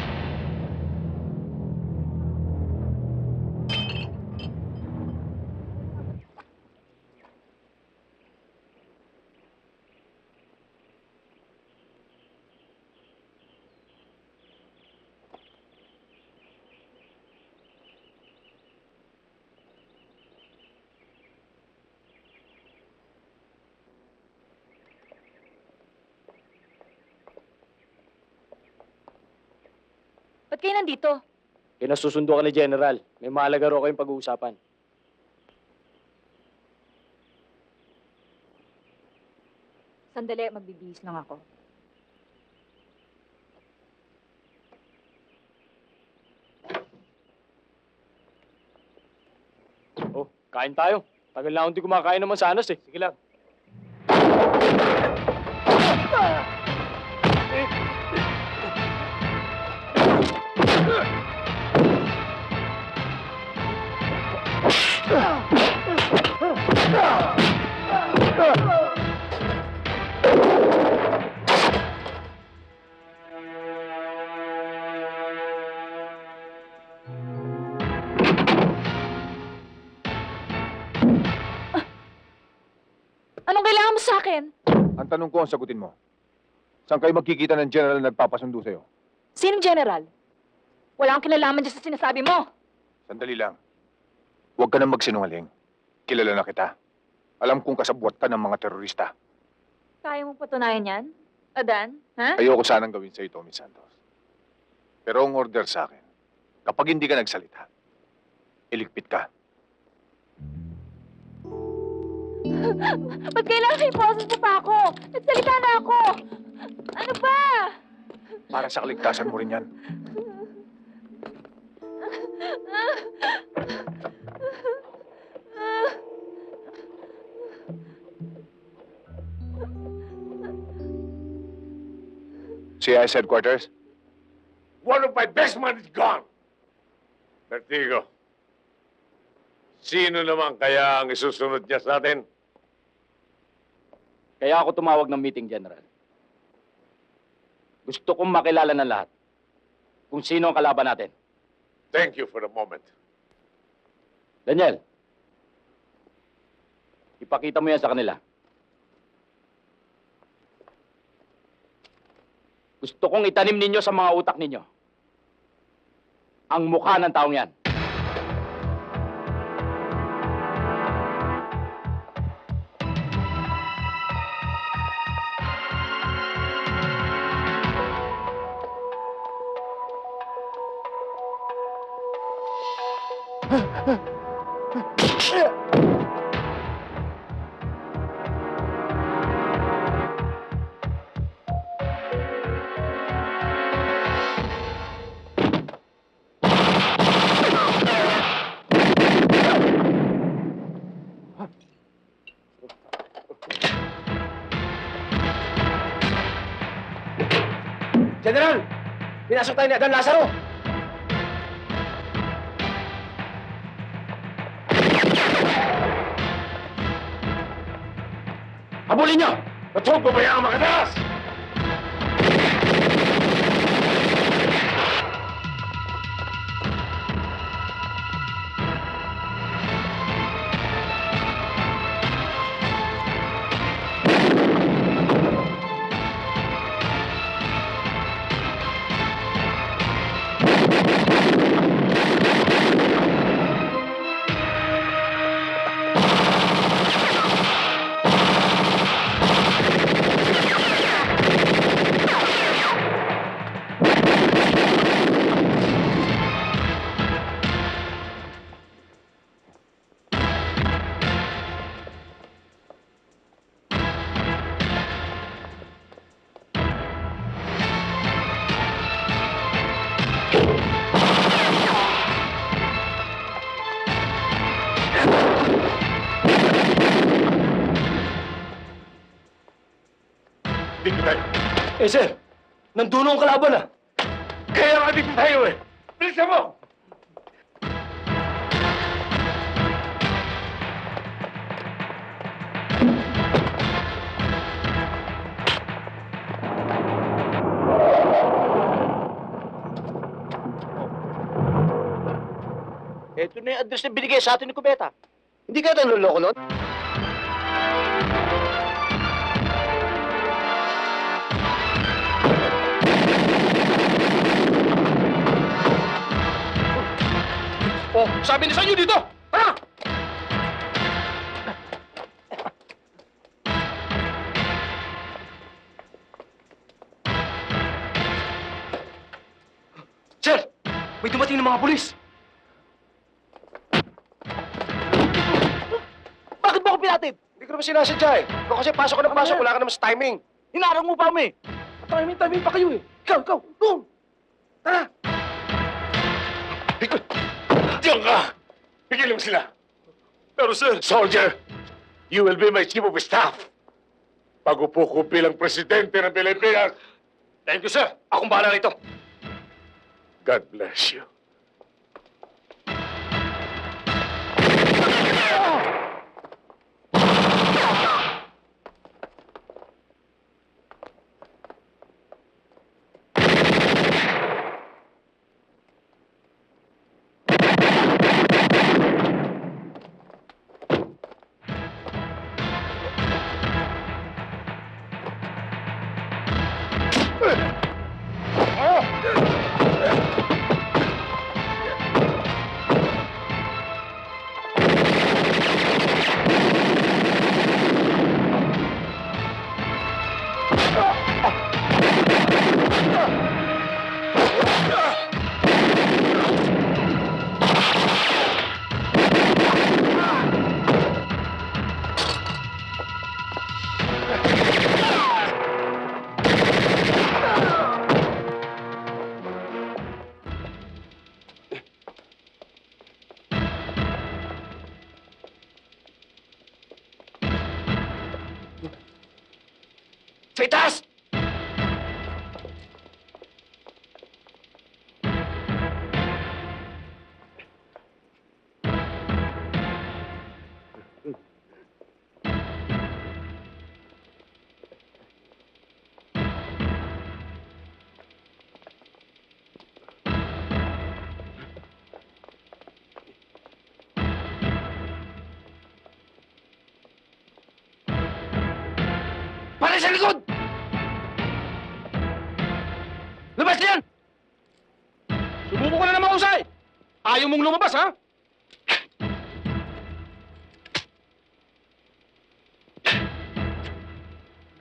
Speaker 10: kayo nandito?
Speaker 9: Kinasusundo ka ni General. May mahalaga raw kayong pag-uusapan.
Speaker 10: Sandali, magbibihis lang ako.
Speaker 9: Oh, kain tayo. Tagal na akong di kumakain ng mansanas eh. Sige lang.
Speaker 10: Anong kailangan mo sa akin?
Speaker 17: Ang tanong ko ang sagutin mo. Saan kayo magkikita ng general na nagpapasundo sa'yo?
Speaker 10: Sinong general? Wala akong kinalaman dyan sa sinasabi mo.
Speaker 17: Sandali lang. Huwag ka nang magsinungaling. Kilala na kita. Alam kong kasabwat ka ng mga terorista.
Speaker 10: Kaya mo patunayan yan? Adan? Ha?
Speaker 17: Ayoko sanang gawin sa'yo, Tommy Santos. Pero ang order sa akin, kapag hindi ka nagsalita, iligpit ka.
Speaker 10: Ba't kailangan i-process mo pa ako? Nagsalita na ako! Ano ba?
Speaker 17: Para sa kaligtasan mo rin yan. CIS headquarters?
Speaker 2: One of my best men is gone! Vertigo, sino naman kaya ang isusunod niya sa atin?
Speaker 11: Kaya ako tumawag ng meeting, General. Gusto kong makilala ng lahat kung sino ang kalaban natin.
Speaker 2: Thank you for the moment.
Speaker 11: Daniel, ipakita mo yan sa kanila. Gusto kong itanim ninyo sa mga utak ninyo ang mukha ng taong yan.
Speaker 9: General! Pinasok tayo ni Adan Lazaro!
Speaker 2: Habulin niyo! At huwag babayaan makataas! Dito tayo.
Speaker 9: Eh, sir! Nandun ang kalaban ah!
Speaker 2: Kaya nga dito tayo eh! Bilisan mo!
Speaker 9: Ito na yung address na binigay sa atin ni Kubeta. Hindi kaya tayo naloloko nun?
Speaker 8: Oh, sabi niya sa inyo dito! Tara!
Speaker 9: Sir! dumating ng mga pulis.
Speaker 3: Bakit mo ako pinatid?
Speaker 9: Hindi ko naman sinasadya eh. Ikaw kasi pasok ka ng pasok, wala ka naman sa timing.
Speaker 3: Hinarang mo pa kami.
Speaker 9: Timing pa kayo eh. Ikaw, doon! Tara!
Speaker 2: Diyan ka! Pigilan mo sila! Pero sir... Soldier, you will be my chief of staff. Pagupo ko bilang presidente ng Pilipinas.
Speaker 9: Thank you, sir. Akong bahala rito.
Speaker 2: God bless you.
Speaker 9: Sa itaas! Pare sa likod! Labas yan! Sumuko ka na naman usay! Ayaw mong lumabas, ha?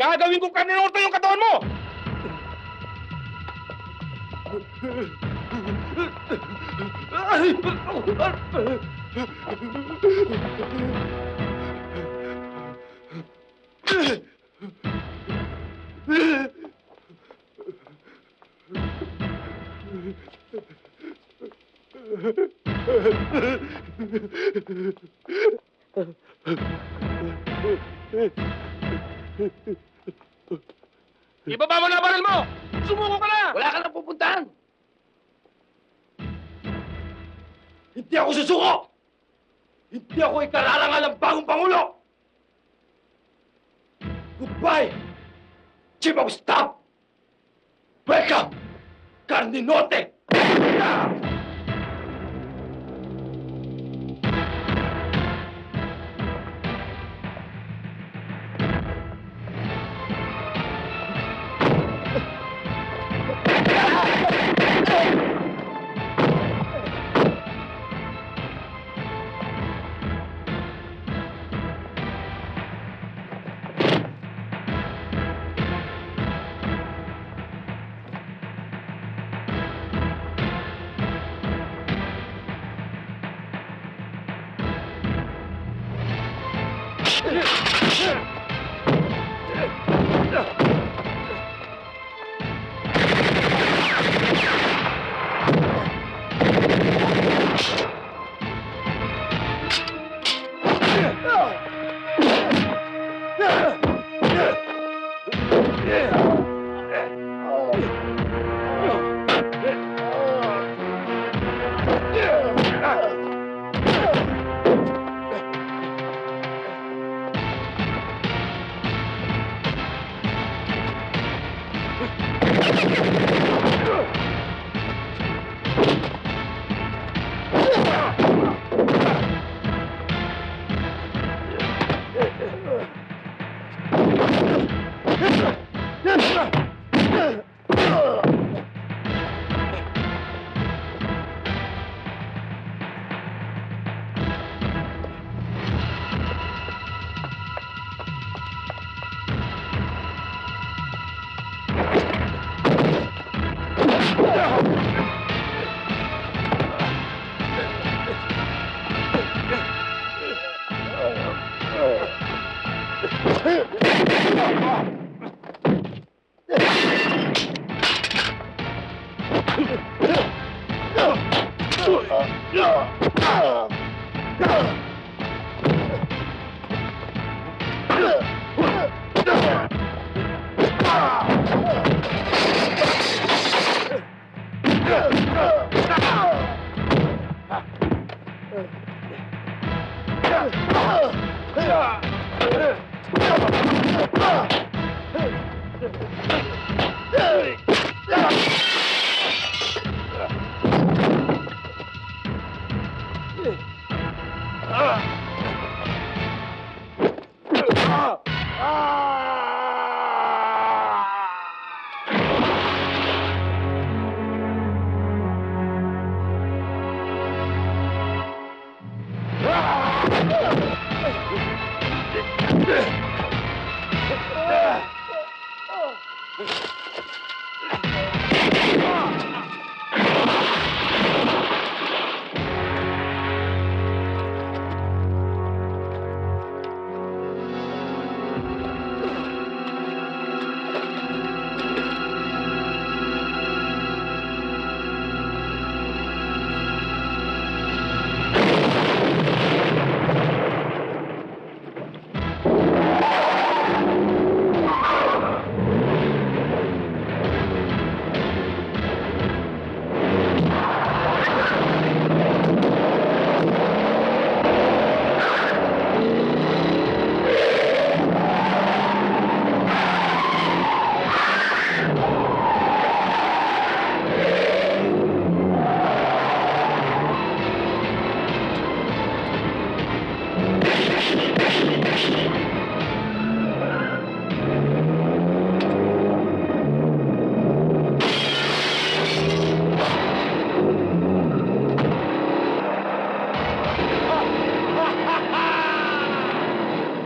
Speaker 9: Gagawin ko karne norte yung katawan mo! Ibaba mo na ang baril mo! Sumuko ka na! Wala ka nang pupuntahan! Hindi ako susuko! Hindi ako ikararangal ng bagong Pangulo! Goodbye, Chief of Staff! Welcome, Cardinote!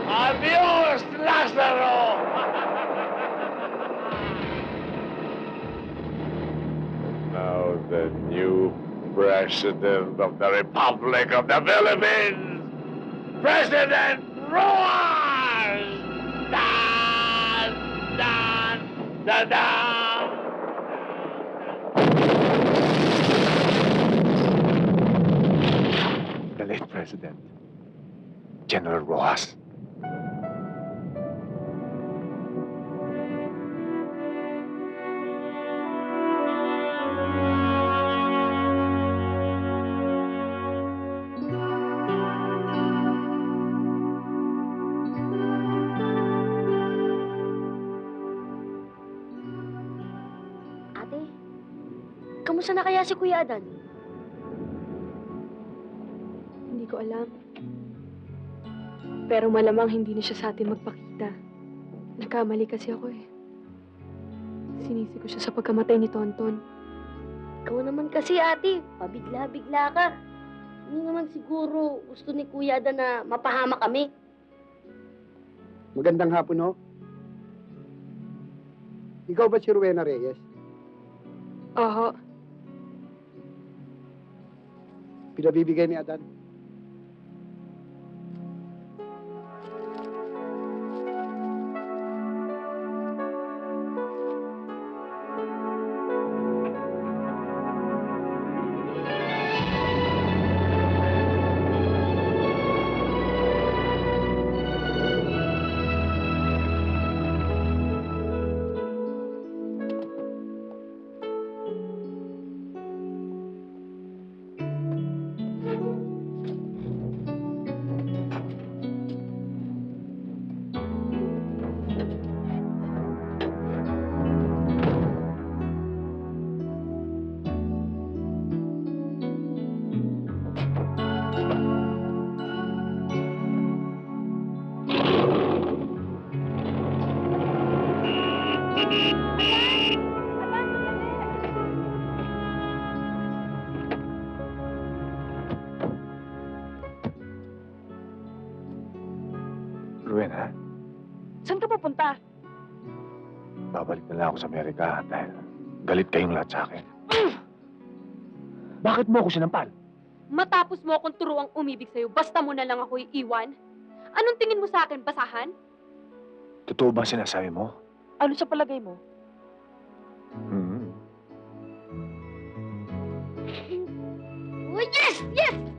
Speaker 14: Adios, Lázaro!
Speaker 2: Now the new President of the Republic of the Philippines, President Rojas! Dan! Dan! Dan! Dan!
Speaker 17: The late President, General Rojas.
Speaker 12: Ate, kamusta na kaya si Kuya Adan?
Speaker 15: Hindi ko alam. Pero malamang hindi na siya sa atin magpakita. Nagkamali kasi ako eh. Sinisi ko siya sa pagkamatay ni Tonton.
Speaker 12: Ikaw naman kasi, ate. Pabigla-bigla ka. Hindi naman siguro gusto ni Kuya Adan na mapahama kami.
Speaker 7: Magandang hapon, ho. Ikaw ba si Rowena Reyes?
Speaker 15: Oho.
Speaker 7: Pinabibigay ni Adan?
Speaker 17: Rowena,
Speaker 15: Saan ka pupunta?
Speaker 17: babalik na lang ako sa Amerika dahil galit kayong lahat sa akin.
Speaker 3: Bakit mo ako sinampal?
Speaker 15: Matapos mo akong turuang umibig sa'yo, basta mo na lang ako iiwan? Anong tingin mo sa akin, basahan?
Speaker 17: Totoo ba sinasabi mo?
Speaker 15: Ano sa palagay mo?
Speaker 17: Hmm.
Speaker 12: Oh, yes! Yes!